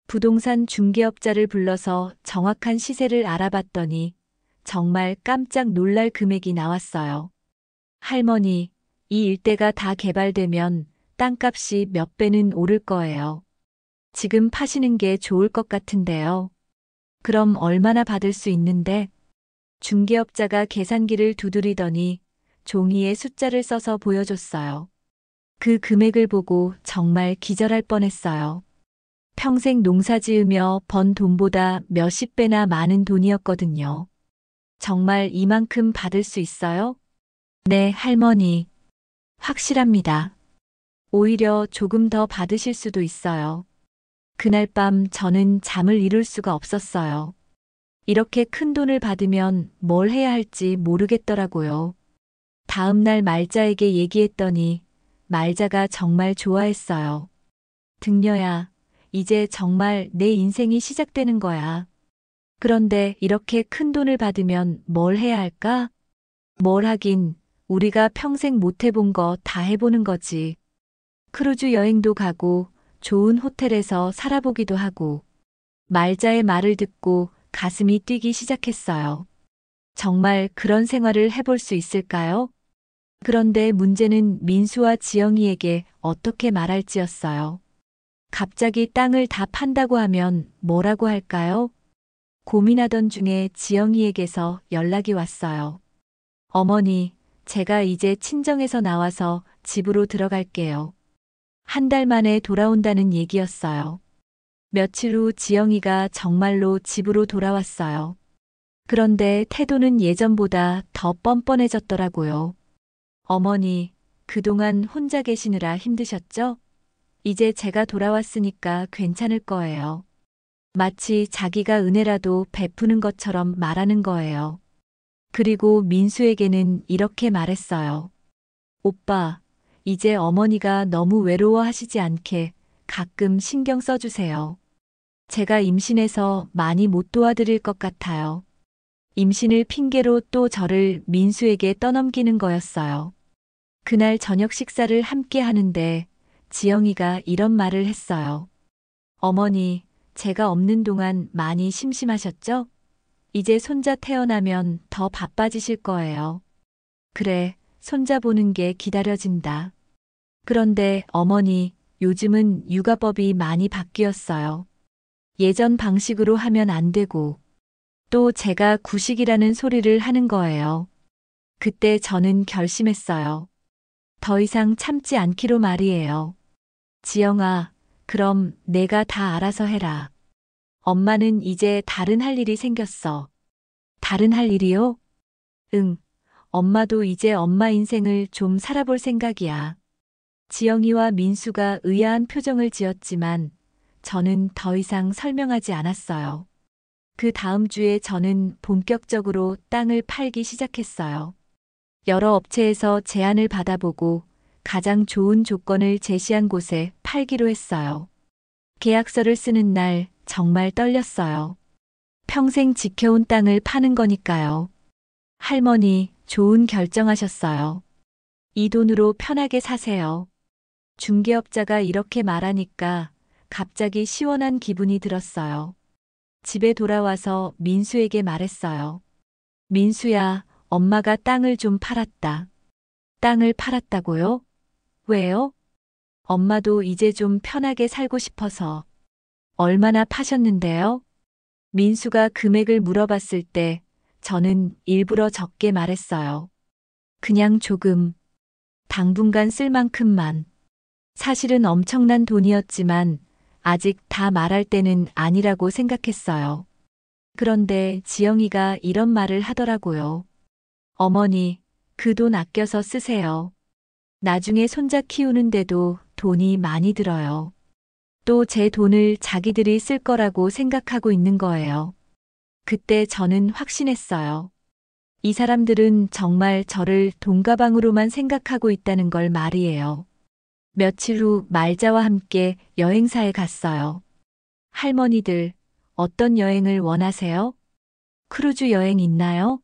부동산 중개업자를 불러서 정확한 시세를 알아봤더니 정말 깜짝 놀랄 금액이 나왔어요. 할머니, 이 일대가 다 개발되면 땅값이 몇 배는 오를 거예요. 지금 파시는 게 좋을 것 같은데요. 그럼 얼마나 받을 수 있는데? 중개업자가 계산기를 두드리더니 종이에 숫자를 써서 보여줬어요. 그 금액을 보고 정말 기절할 뻔했어요. 평생 농사 지으며 번 돈보다 몇십 배나 많은 돈이었거든요. 정말 이만큼 받을 수 있어요? 네, 할머니. 확실합니다. 오히려 조금 더 받으실 수도 있어요. 그날 밤 저는 잠을 이룰 수가 없었어요. 이렇게 큰 돈을 받으면 뭘 해야 할지 모르겠더라고요. 다음 날 말자에게 얘기했더니 말자가 정말 좋아했어요. 등려야, 이제 정말 내 인생이 시작되는 거야. 그런데 이렇게 큰 돈을 받으면 뭘 해야 할까? 뭘 하긴, 우리가 평생 못 해본 거 다 해보는 거지. 크루즈 여행도 가고, 좋은 호텔에서 살아보기도 하고. 말자의 말을 듣고 가슴이 뛰기 시작했어요. 정말 그런 생활을 해볼 수 있을까요? 그런데 문제는 민수와 지영이에게 어떻게 말할지였어요. 갑자기 땅을 다 판다고 하면 뭐라고 할까요? 고민하던 중에 지영이에게서 연락이 왔어요. 어머니, 제가 이제 친정에서 나와서 집으로 들어갈게요. 한 달 만에 돌아온다는 얘기였어요. 며칠 후 지영이가 정말로 집으로 돌아왔어요. 그런데 태도는 예전보다 더 뻔뻔해졌더라고요. 어머니, 그동안 혼자 계시느라 힘드셨죠? 이제 제가 돌아왔으니까 괜찮을 거예요. 마치 자기가 은혜라도 베푸는 것처럼 말하는 거예요. 그리고 민수에게는 이렇게 말했어요. 오빠, 이제 어머니가 너무 외로워하시지 않게 가끔 신경 써주세요. 제가 임신해서 많이 못 도와드릴 것 같아요. 임신을 핑계로 또 저를 민수에게 떠넘기는 거였어요. 그날 저녁 식사를 함께 하는데 지영이가 이런 말을 했어요. 어머니, 제가 없는 동안 많이 심심하셨죠? 이제 손자 태어나면 더 바빠지실 거예요. 그래, 손자 보는 게 기다려진다. 그런데 어머니, 요즘은 육아법이 많이 바뀌었어요. 예전 방식으로 하면 안 되고, 또 제가 구식이라는 소리를 하는 거예요. 그때 저는 결심했어요. 더 이상 참지 않기로 말이에요. 지영아, 그럼 내가 다 알아서 해라. 엄마는 이제 다른 할 일이 생겼어. 다른 할 일이요? 응, 엄마도 이제 엄마 인생을 좀 살아볼 생각이야. 지영이와 민수가 의아한 표정을 지었지만 저는 더 이상 설명하지 않았어요. 그 다음 주에 저는 본격적으로 땅을 팔기 시작했어요. 여러 업체에서 제안을 받아보고 가장 좋은 조건을 제시한 곳에 팔기로 했어요. 계약서를 쓰는 날 정말 떨렸어요. 평생 지켜온 땅을 파는 거니까요. 할머니, 좋은 결정하셨어요. 이 돈으로 편하게 사세요. 중개업자가 이렇게 말하니까 갑자기 시원한 기분이 들었어요. 집에 돌아와서 민수에게 말했어요. 민수야, 엄마가 땅을 좀 팔았다. 땅을 팔았다고요? 왜요? 엄마도 이제 좀 편하게 살고 싶어서. 얼마나 파셨는데요? 민수가 금액을 물어봤을 때 저는 일부러 적게 말했어요. 그냥 조금. 당분간 쓸 만큼만. 사실은 엄청난 돈이었지만 아직 다 말할 때는 아니라고 생각했어요. 그런데 지영이가 이런 말을 하더라고요. 어머니, 그 돈 아껴서 쓰세요. 나중에 손자 키우는데도 돈이 많이 들어요. 또 제 돈을 자기들이 쓸 거라고 생각하고 있는 거예요. 그때 저는 확신했어요. 이 사람들은 정말 저를 돈가방으로만 생각하고 있다는 걸 말이에요. 며칠 후 말자와 함께 여행사에 갔어요. 할머니들, 어떤 여행을 원하세요? 크루즈 여행 있나요?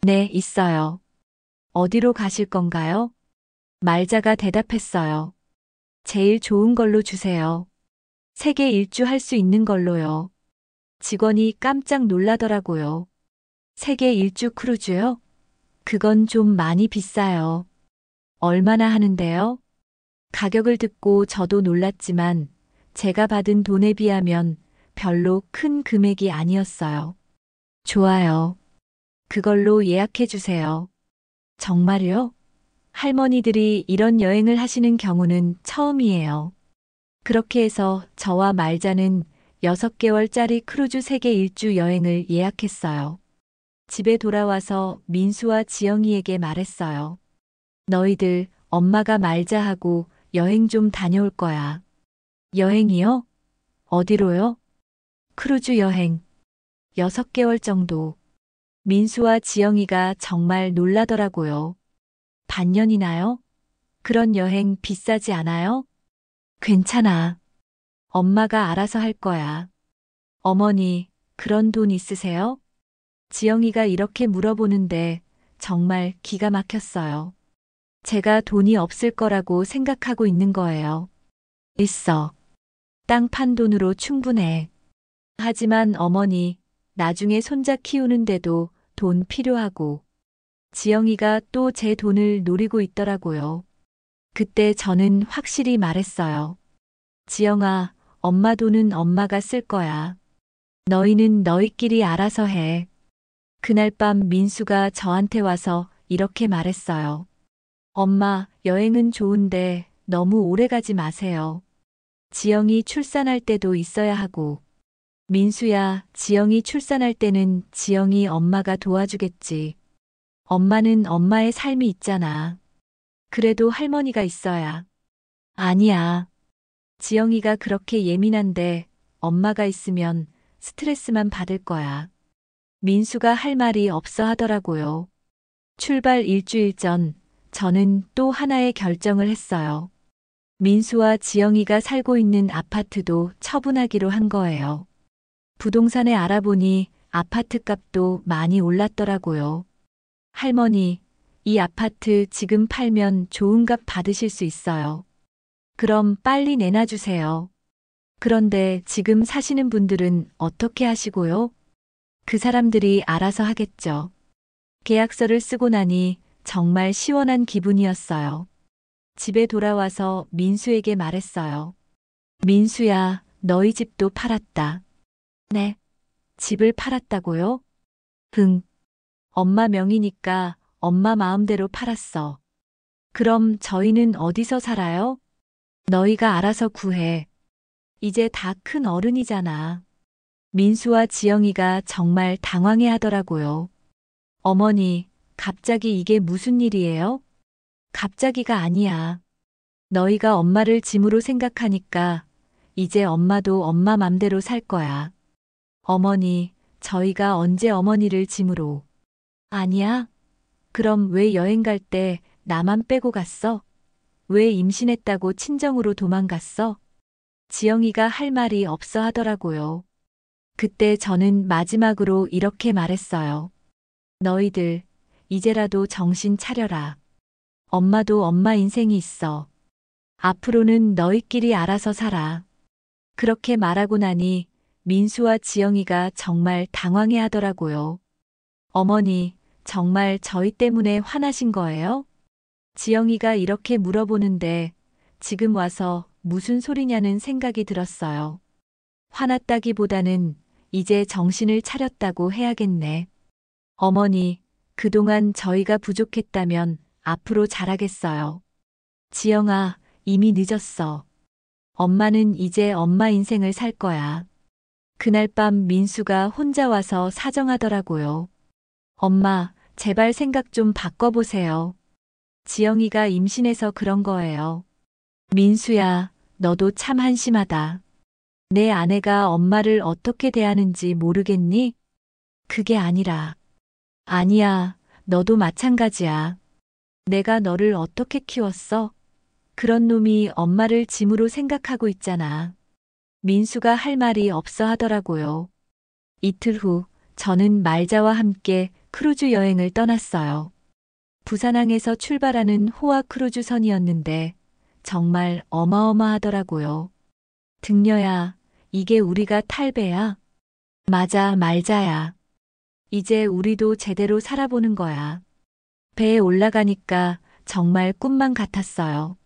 네, 있어요. 어디로 가실 건가요? 말자가 대답했어요. 제일 좋은 걸로 주세요. 세계 일주 할 수 있는 걸로요. 직원이 깜짝 놀라더라고요. 세계 일주 크루즈요? 그건 좀 많이 비싸요. 얼마나 하는데요? 가격을 듣고 저도 놀랐지만 제가 받은 돈에 비하면 별로 큰 금액이 아니었어요. 좋아요. 그걸로 예약해 주세요. 정말요? 할머니들이 이런 여행을 하시는 경우는 처음이에요. 그렇게 해서 저와 말자는 6개월짜리 크루즈 세계 일주 여행을 예약했어요. 집에 돌아와서 민수와 지영이에게 말했어요. 너희들 엄마가 말자하고 여행 좀 다녀올 거야. 여행이요? 어디로요? 크루즈 여행. 6개월 정도. 민수와 지영이가 정말 놀라더라고요. 반년이나요? 그런 여행 비싸지 않아요? 괜찮아. 엄마가 알아서 할 거야. 어머니, 그런 돈 있으세요? 지영이가 이렇게 물어보는데 정말 기가 막혔어요. 제가 돈이 없을 거라고 생각하고 있는 거예요. 있어. 땅 판 돈으로 충분해. 하지만 어머니, 나중에 손자 키우는데도 돈 필요하고. 지영이가 또 제 돈을 노리고 있더라고요. 그때 저는 확실히 말했어요. 지영아, 엄마 돈은 엄마가 쓸 거야. 너희는 너희끼리 알아서 해. 그날 밤 민수가 저한테 와서 이렇게 말했어요. 엄마, 여행은 좋은데 너무 오래 가지 마세요. 지영이 출산할 때도 있어야 하고. 민수야, 지영이 출산할 때는 지영이 엄마가 도와주겠지. 엄마는 엄마의 삶이 있잖아. 그래도 할머니가 있어야. 아니야. 지영이가 그렇게 예민한데 엄마가 있으면 스트레스만 받을 거야. 민수가 할 말이 없어 하더라고요. 출발 일주일 전 저는 또 하나의 결정을 했어요. 민수와 지영이가 살고 있는 아파트도 처분하기로 한 거예요. 부동산에 알아보니 아파트 값도 많이 올랐더라고요. 할머니, 이 아파트 지금 팔면 좋은 값 받으실 수 있어요. 그럼 빨리 내놔주세요. 그런데 지금 사시는 분들은 어떻게 하시고요? 그 사람들이 알아서 하겠죠. 계약서를 쓰고 나니 정말 시원한 기분이었어요. 집에 돌아와서 민수에게 말했어요. 민수야, 너희 집도 팔았다. 네. 집을 팔았다고요? 응. 엄마 명의니까 엄마 마음대로 팔았어. 그럼 저희는 어디서 살아요? 너희가 알아서 구해. 이제 다 큰 어른이잖아. 민수와 지영이가 정말 당황해 하더라고요. 어머니, 갑자기 이게 무슨 일이에요? 갑자기가 아니야. 너희가 엄마를 짐으로 생각하니까 이제 엄마도 엄마 맘대로 살 거야. 어머니, 저희가 언제 어머니를 짐으로. 아니야? 그럼 왜 여행 갈 때 나만 빼고 갔어? 왜 임신했다고 친정으로 도망갔어? 지영이가 할 말이 없어 하더라고요. 그때 저는 마지막으로 이렇게 말했어요. 너희들, 이제라도 정신 차려라. 엄마도 엄마 인생이 있어. 앞으로는 너희끼리 알아서 살아. 그렇게 말하고 나니 민수와 지영이가 정말 당황해 하더라고요. 어머니, 정말 저희 때문에 화나신 거예요? 지영이가 이렇게 물어보는데 지금 와서 무슨 소리냐는 생각이 들었어요. 화났다기보다는 이제 정신을 차렸다고 해야겠네. 어머니, 그동안 저희가 부족했다면 앞으로 잘하겠어요. 지영아, 이미 늦었어. 엄마는 이제 엄마 인생을 살 거야. 그날 밤 민수가 혼자 와서 사정하더라고요. 엄마, 제발 생각 좀 바꿔보세요. 지영이가 임신해서 그런 거예요. 민수야, 너도 참 한심하다. 내 아내가 엄마를 어떻게 대하는지 모르겠니? 그게 아니라. 아니야, 너도 마찬가지야. 내가 너를 어떻게 키웠어? 그런 놈이 엄마를 짐으로 생각하고 있잖아. 민수가 할 말이 없어 하더라고요. 이틀 후, 저는 말자와 함께 크루즈 여행을 떠났어요. 부산항에서 출발하는 호화 크루즈선이었는데 정말 어마어마하더라고요. 등려야, 이게 우리가 탈 배야? 맞아, 말자야. 이제 우리도 제대로 살아보는 거야. 배에 올라가니까 정말 꿈만 같았어요.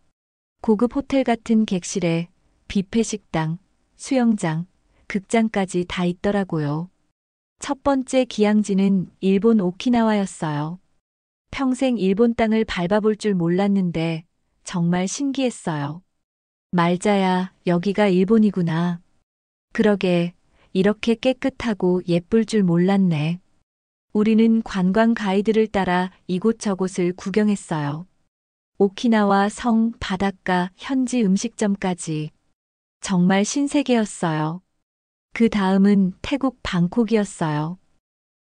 고급 호텔 같은 객실에 뷔페 식당, 수영장, 극장까지 다 있더라고요. 첫 번째 기항지는 일본 오키나와였어요. 평생 일본 땅을 밟아볼 줄 몰랐는데 정말 신기했어요. 말자야, 여기가 일본이구나. 그러게, 이렇게 깨끗하고 예쁠 줄 몰랐네. 우리는 관광 가이드를 따라 이곳저곳을 구경했어요. 오키나와 성, 바닷가, 현지 음식점까지. 정말 신세계였어요. 그 다음은 태국 방콕이었어요.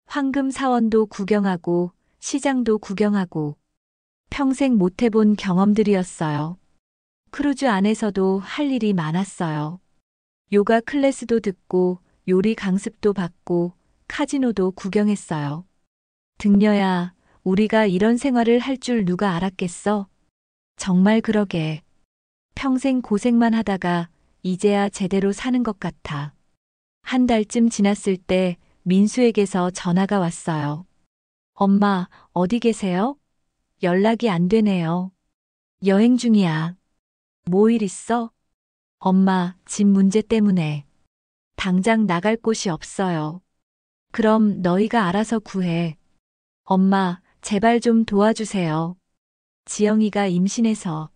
황금 사원도 구경하고 시장도 구경하고 평생 못 해본 경험들이었어요. 크루즈 안에서도 할 일이 많았어요. 요가 클래스도 듣고 요리 강습도 받고 카지노도 구경했어요. 등려야, 우리가 이런 생활을 할 줄 누가 알았겠어? 정말 그러게. 평생 고생만 하다가 이제야 제대로 사는 것 같아. 한 달쯤 지났을 때 민수에게서 전화가 왔어요. 엄마, 어디 계세요? 연락이 안 되네요. 여행 중이야. 뭐 일 있어? 엄마, 집 문제 때문에. 당장 나갈 곳이 없어요. 그럼 너희가 알아서 구해. 엄마, 제발 좀 도와주세요. 지영이가 임신해서.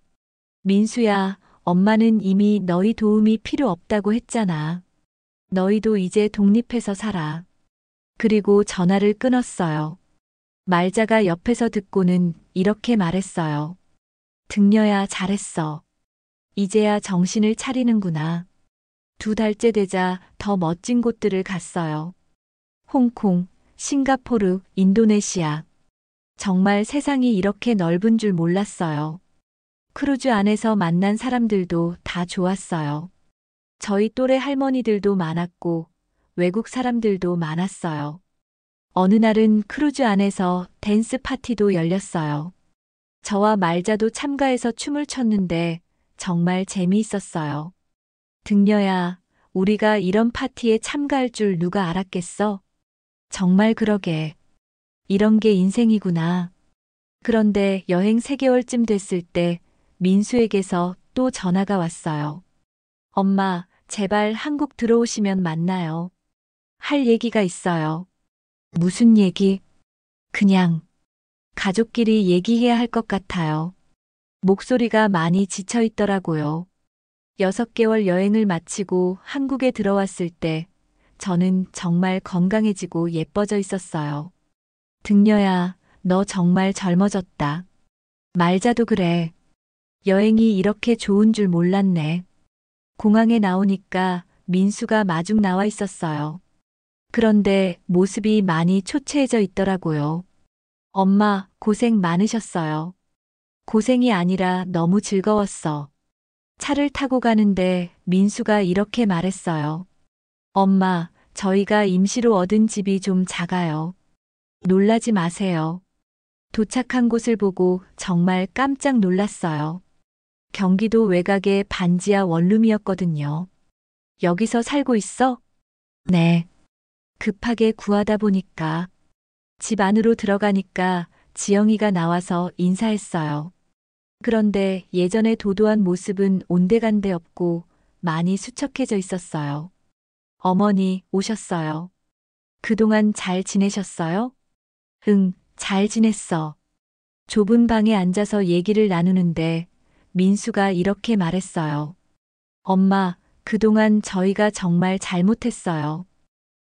민수야, 엄마는 이미 너희 도움이 필요 없다고 했잖아. 너희도 이제 독립해서 살아. 그리고 전화를 끊었어요. 말자가 옆에서 듣고는 이렇게 말했어요. 등려야, 잘했어. 이제야 정신을 차리는구나. 2달째 되자 더 멋진 곳들을 갔어요. 홍콩, 싱가포르, 인도네시아. 정말 세상이 이렇게 넓은 줄 몰랐어요. 크루즈 안에서 만난 사람들도 다 좋았어요. 저희 또래 할머니들도 많았고 외국 사람들도 많았어요. 어느 날은 크루즈 안에서 댄스 파티도 열렸어요. 저와 말자도 참가해서 춤을 췄는데 정말 재미있었어요. 등려야, 우리가 이런 파티에 참가할 줄 누가 알았겠어? 정말 그러게. 이런 게 인생이구나. 그런데 여행 3개월쯤 됐을 때 민수에게서 또 전화가 왔어요. 엄마, 제발 한국 들어오시면 만나요. 할 얘기가 있어요. 무슨 얘기? 그냥 가족끼리 얘기해야 할 것 같아요. 목소리가 많이 지쳐 있더라고요. 6개월 여행을 마치고 한국에 들어왔을 때 저는 정말 건강해지고 예뻐져 있었어요. 등려야, 너 정말 젊어졌다. 말자도 그래. 여행이 이렇게 좋은 줄 몰랐네. 공항에 나오니까 민수가 마중 나와 있었어요. 그런데 모습이 많이 초췌해져 있더라고요. 엄마, 고생 많으셨어요. 고생이 아니라 너무 즐거웠어. 차를 타고 가는데 민수가 이렇게 말했어요. 엄마, 저희가 임시로 얻은 집이 좀 작아요. 놀라지 마세요. 도착한 곳을 보고 정말 깜짝 놀랐어요. 경기도 외곽의 반지하 원룸이었거든요. 여기서 살고 있어? 네. 급하게 구하다 보니까. 집 안으로 들어가니까 지영이가 나와서 인사했어요. 그런데 예전의 도도한 모습은 온데간데 없고 많이 수척해져 있었어요. 어머니, 오셨어요. 그동안 잘 지내셨어요? 응, 잘 지냈어. 좁은 방에 앉아서 얘기를 나누는데 민수가 이렇게 말했어요. 엄마, 그동안 저희가 정말 잘못했어요.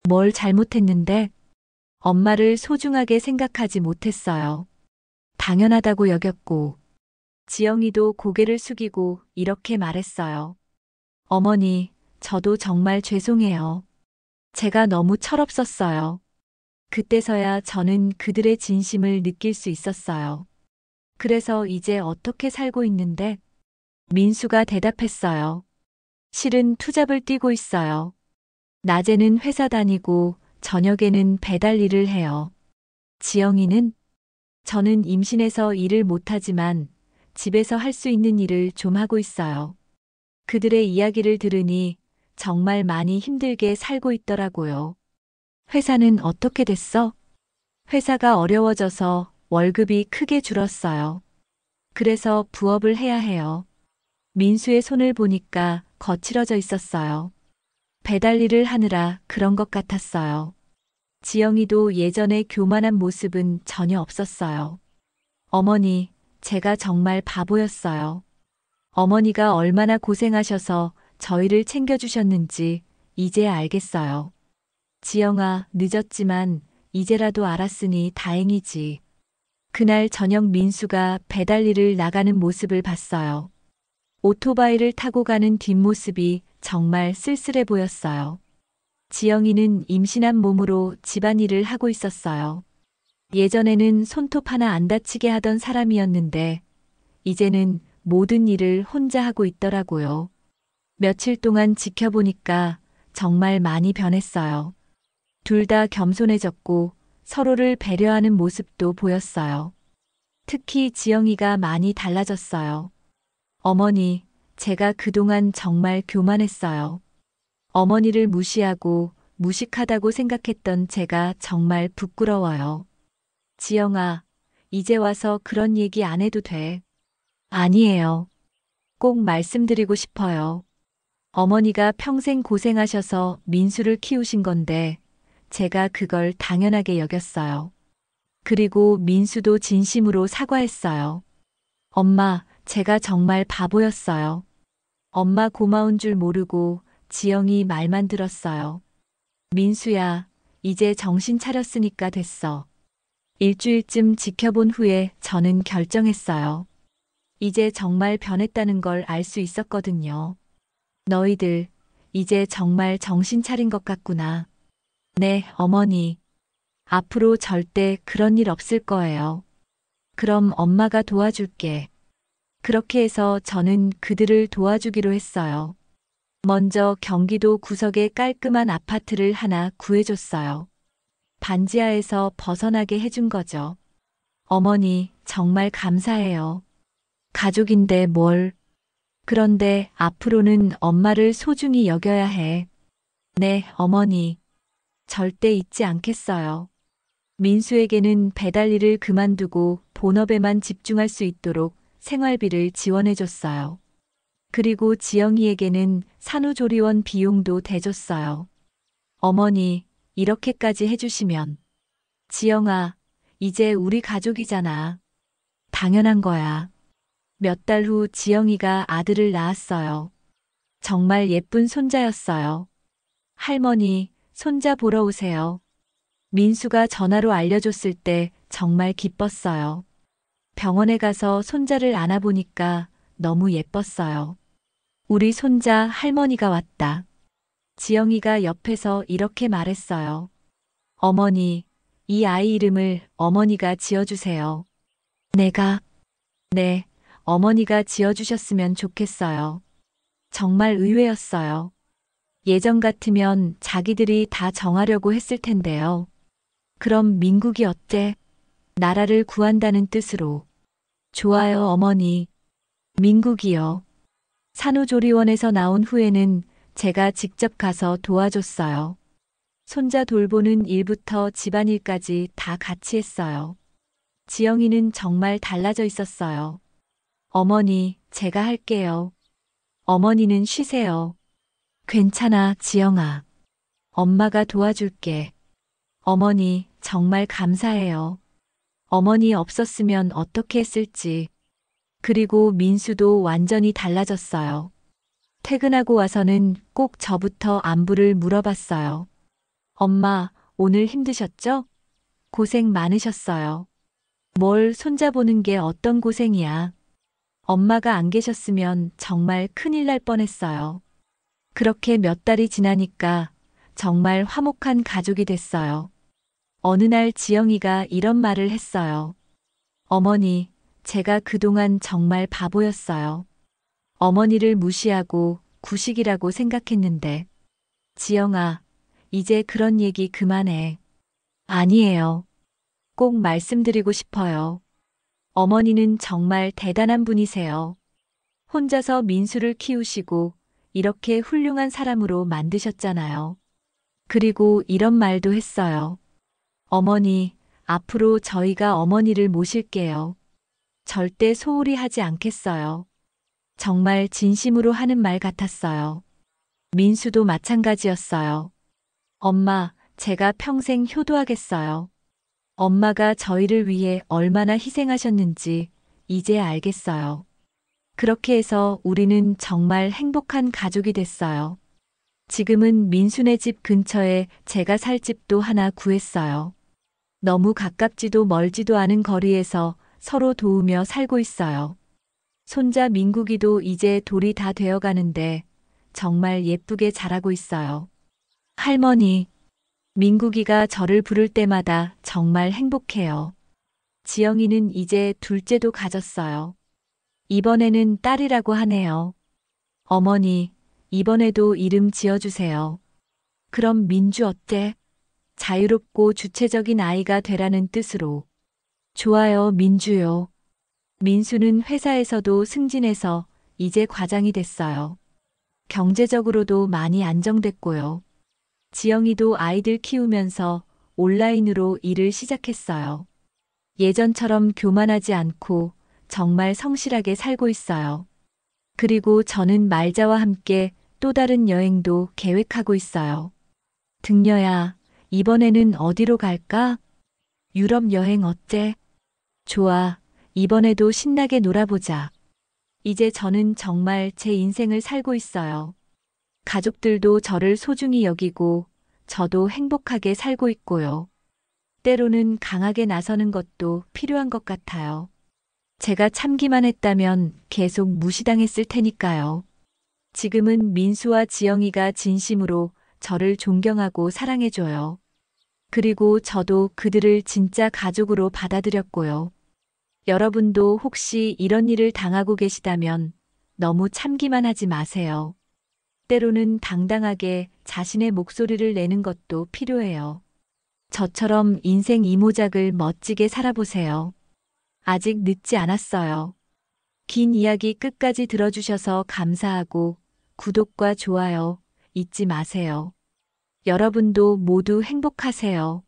뭘 잘못했는데? 엄마를 소중하게 생각하지 못했어요. 당연하다고 여겼고. 지영이도 고개를 숙이고 이렇게 말했어요. 어머니, 저도 정말 죄송해요. 제가 너무 철없었어요. 그때서야 저는 그들의 진심을 느낄 수 있었어요. 그래서 이제 어떻게 살고 있는데? 민수가 대답했어요. 실은 투잡을 뛰고 있어요. 낮에는 회사 다니고 저녁에는 배달 일을 해요. 지영이는? 저는 임신해서 일을 못하지만 집에서 할 수 있는 일을 좀 하고 있어요. 그들의 이야기를 들으니 정말 많이 힘들게 살고 있더라고요. 회사는 어떻게 됐어? 회사가 어려워져서 월급이 크게 줄었어요. 그래서 부업을 해야 해요. 민수의 손을 보니까 거칠어져 있었어요. 배달 일을 하느라 그런 것 같았어요. 지영이도 예전의 교만한 모습은 전혀 없었어요. 어머니, 제가 정말 바보였어요. 어머니가 얼마나 고생하셔서 저희를 챙겨주셨는지 이제야 알겠어요. 지영아, 늦었지만 이제라도 알았으니 다행이지. 그날 저녁 민수가 배달 일을 나가는 모습을 봤어요. 오토바이를 타고 가는 뒷모습이 정말 쓸쓸해 보였어요. 지영이는 임신한 몸으로 집안일을 하고 있었어요. 예전에는 손톱 하나 안 다치게 하던 사람이었는데 이제는 모든 일을 혼자 하고 있더라고요. 며칠 동안 지켜보니까 정말 많이 변했어요. 둘 다 겸손해졌고 서로를 배려하는 모습도 보였어요. 특히 지영이가 많이 달라졌어요. 어머니, 제가 그동안 정말 교만했어요. 어머니를 무시하고 무식하다고 생각했던 제가 정말 부끄러워요. 지영아, 이제 와서 그런 얘기 안 해도 돼. 아니에요. 꼭 말씀드리고 싶어요. 어머니가 평생 고생하셔서 민수를 키우신 건데 제가 그걸 당연하게 여겼어요. 그리고 민수도 진심으로 사과했어요. 엄마, 제가 정말 바보였어요. 엄마 고마운 줄 모르고 지영이 말만 들었어요. 민수야, 이제 정신 차렸으니까 됐어. 일주일쯤 지켜본 후에 저는 결정했어요. 이제 정말 변했다는 걸 알 수 있었거든요. 너희들, 이제 정말 정신 차린 것 같구나. 네, 어머니. 앞으로 절대 그런 일 없을 거예요. 그럼 엄마가 도와줄게. 그렇게 해서 저는 그들을 도와주기로 했어요. 먼저 경기도 구석에 깔끔한 아파트를 하나 구해줬어요. 반지하에서 벗어나게 해준 거죠. 어머니, 정말 감사해요. 가족인데 뭘. 그런데 앞으로는 엄마를 소중히 여겨야 해. 네, 어머니. 절대 잊지 않겠어요. 민수에게는 배달 일을 그만두고 본업에만 집중할 수 있도록 생활비를 지원해줬어요. 그리고 지영이에게는 산후조리원 비용도 대줬어요. 어머니, 이렇게까지 해주시면. 지영아, 이제 우리 가족이잖아. 당연한 거야. 몇 달 후 지영이가 아들을 낳았어요. 정말 예쁜 손자였어요. 할머니, 손자 보러 오세요. 민수가 전화로 알려줬을 때 정말 기뻤어요. 병원에 가서 손자를 안아보니까 너무 예뻤어요. 우리 손자 할머니가 왔다. 지영이가 옆에서 이렇게 말했어요. 어머니, 이 아이 이름을 어머니가 지어주세요. 내가? 네, 어머니가 지어주셨으면 좋겠어요. 정말 의외였어요. 예전 같으면 자기들이 다 정하려고 했을 텐데요. 그럼 민국이 어때? 나라를 구한다는 뜻으로. 좋아요, 어머니. 민국이요. 산후조리원에서 나온 후에는 제가 직접 가서 도와줬어요. 손자 돌보는 일부터 집안일까지 다 같이 했어요. 지영이는 정말 달라져 있었어요. 어머니, 제가 할게요. 어머니는 쉬세요. 괜찮아, 지영아. 엄마가 도와줄게. 어머니, 정말 감사해요. 어머니 없었으면 어떻게 했을지. 그리고 민수도 완전히 달라졌어요. 퇴근하고 와서는 꼭 저부터 안부를 물어봤어요. 엄마, 오늘 힘드셨죠? 고생 많으셨어요. 뭘 손자보는 게 어떤 고생이야. 엄마가 안 계셨으면 정말 큰일 날 뻔했어요. 그렇게 몇 달이 지나니까 정말 화목한 가족이 됐어요. 어느 날 지영이가 이런 말을 했어요. 어머니, 제가 그동안 정말 바보였어요. 어머니를 무시하고 구식이라고 생각했는데. 지영아, 이제 그런 얘기 그만해. 아니에요. 꼭 말씀드리고 싶어요. 어머니는 정말 대단한 분이세요. 혼자서 민수를 키우시고 이렇게 훌륭한 사람으로 만드셨잖아요. 그리고 이런 말도 했어요. 어머니, 앞으로 저희가 어머니를 모실게요. 절대 소홀히 하지 않겠어요. 정말 진심으로 하는 말 같았어요. 민수도 마찬가지였어요. 엄마, 제가 평생 효도하겠어요. 엄마가 저희를 위해 얼마나 희생하셨는지 이제 알겠어요. 그렇게 해서 우리는 정말 행복한 가족이 됐어요. 지금은 민수네 집 근처에 제가 살 집도 하나 구했어요. 너무 가깝지도 멀지도 않은 거리에서 서로 도우며 살고 있어요. 손자 민국이도 이제 돌이 다 되어 가는데 정말 예쁘게 자라고 있어요. 할머니, 민국이가 저를 부를 때마다 정말 행복해요. 지영이는 이제 둘째도 가졌어요. 이번에는 딸이라고 하네요. 어머니, 이번에도 이름 지어주세요. 그럼 민주 어때? 자유롭고 주체적인 아이가 되라는 뜻으로. 좋아요, 민주요. 민수는 회사에서도 승진해서 이제 과장이 됐어요. 경제적으로도 많이 안정됐고요. 지영이도 아이들 키우면서 온라인으로 일을 시작했어요. 예전처럼 교만하지 않고 정말 성실하게 살고 있어요. 그리고 저는 말자와 함께 또 다른 여행도 계획하고 있어요. 등려야, 이번에는 어디로 갈까? 유럽 여행 어때? 좋아, 이번에도 신나게 놀아보자. 이제 저는 정말 제 인생을 살고 있어요. 가족들도 저를 소중히 여기고 저도 행복하게 살고 있고요. 때로는 강하게 나서는 것도 필요한 것 같아요. 제가 참기만 했다면 계속 무시당했을 테니까요. 지금은 민수와 지영이가 진심으로 저를 존경하고 사랑해줘요. 그리고 저도 그들을 진짜 가족으로 받아들였고요. 여러분도 혹시 이런 일을 당하고 계시다면 너무 참기만 하지 마세요. 때로는 당당하게 자신의 목소리를 내는 것도 필요해요. 저처럼 인생 이모작을 멋지게 살아보세요. 아직 늦지 않았어요. 긴 이야기 끝까지 들어주셔서 감사하고 구독과 좋아요 잊지 마세요. 여러분도 모두 행복하세요.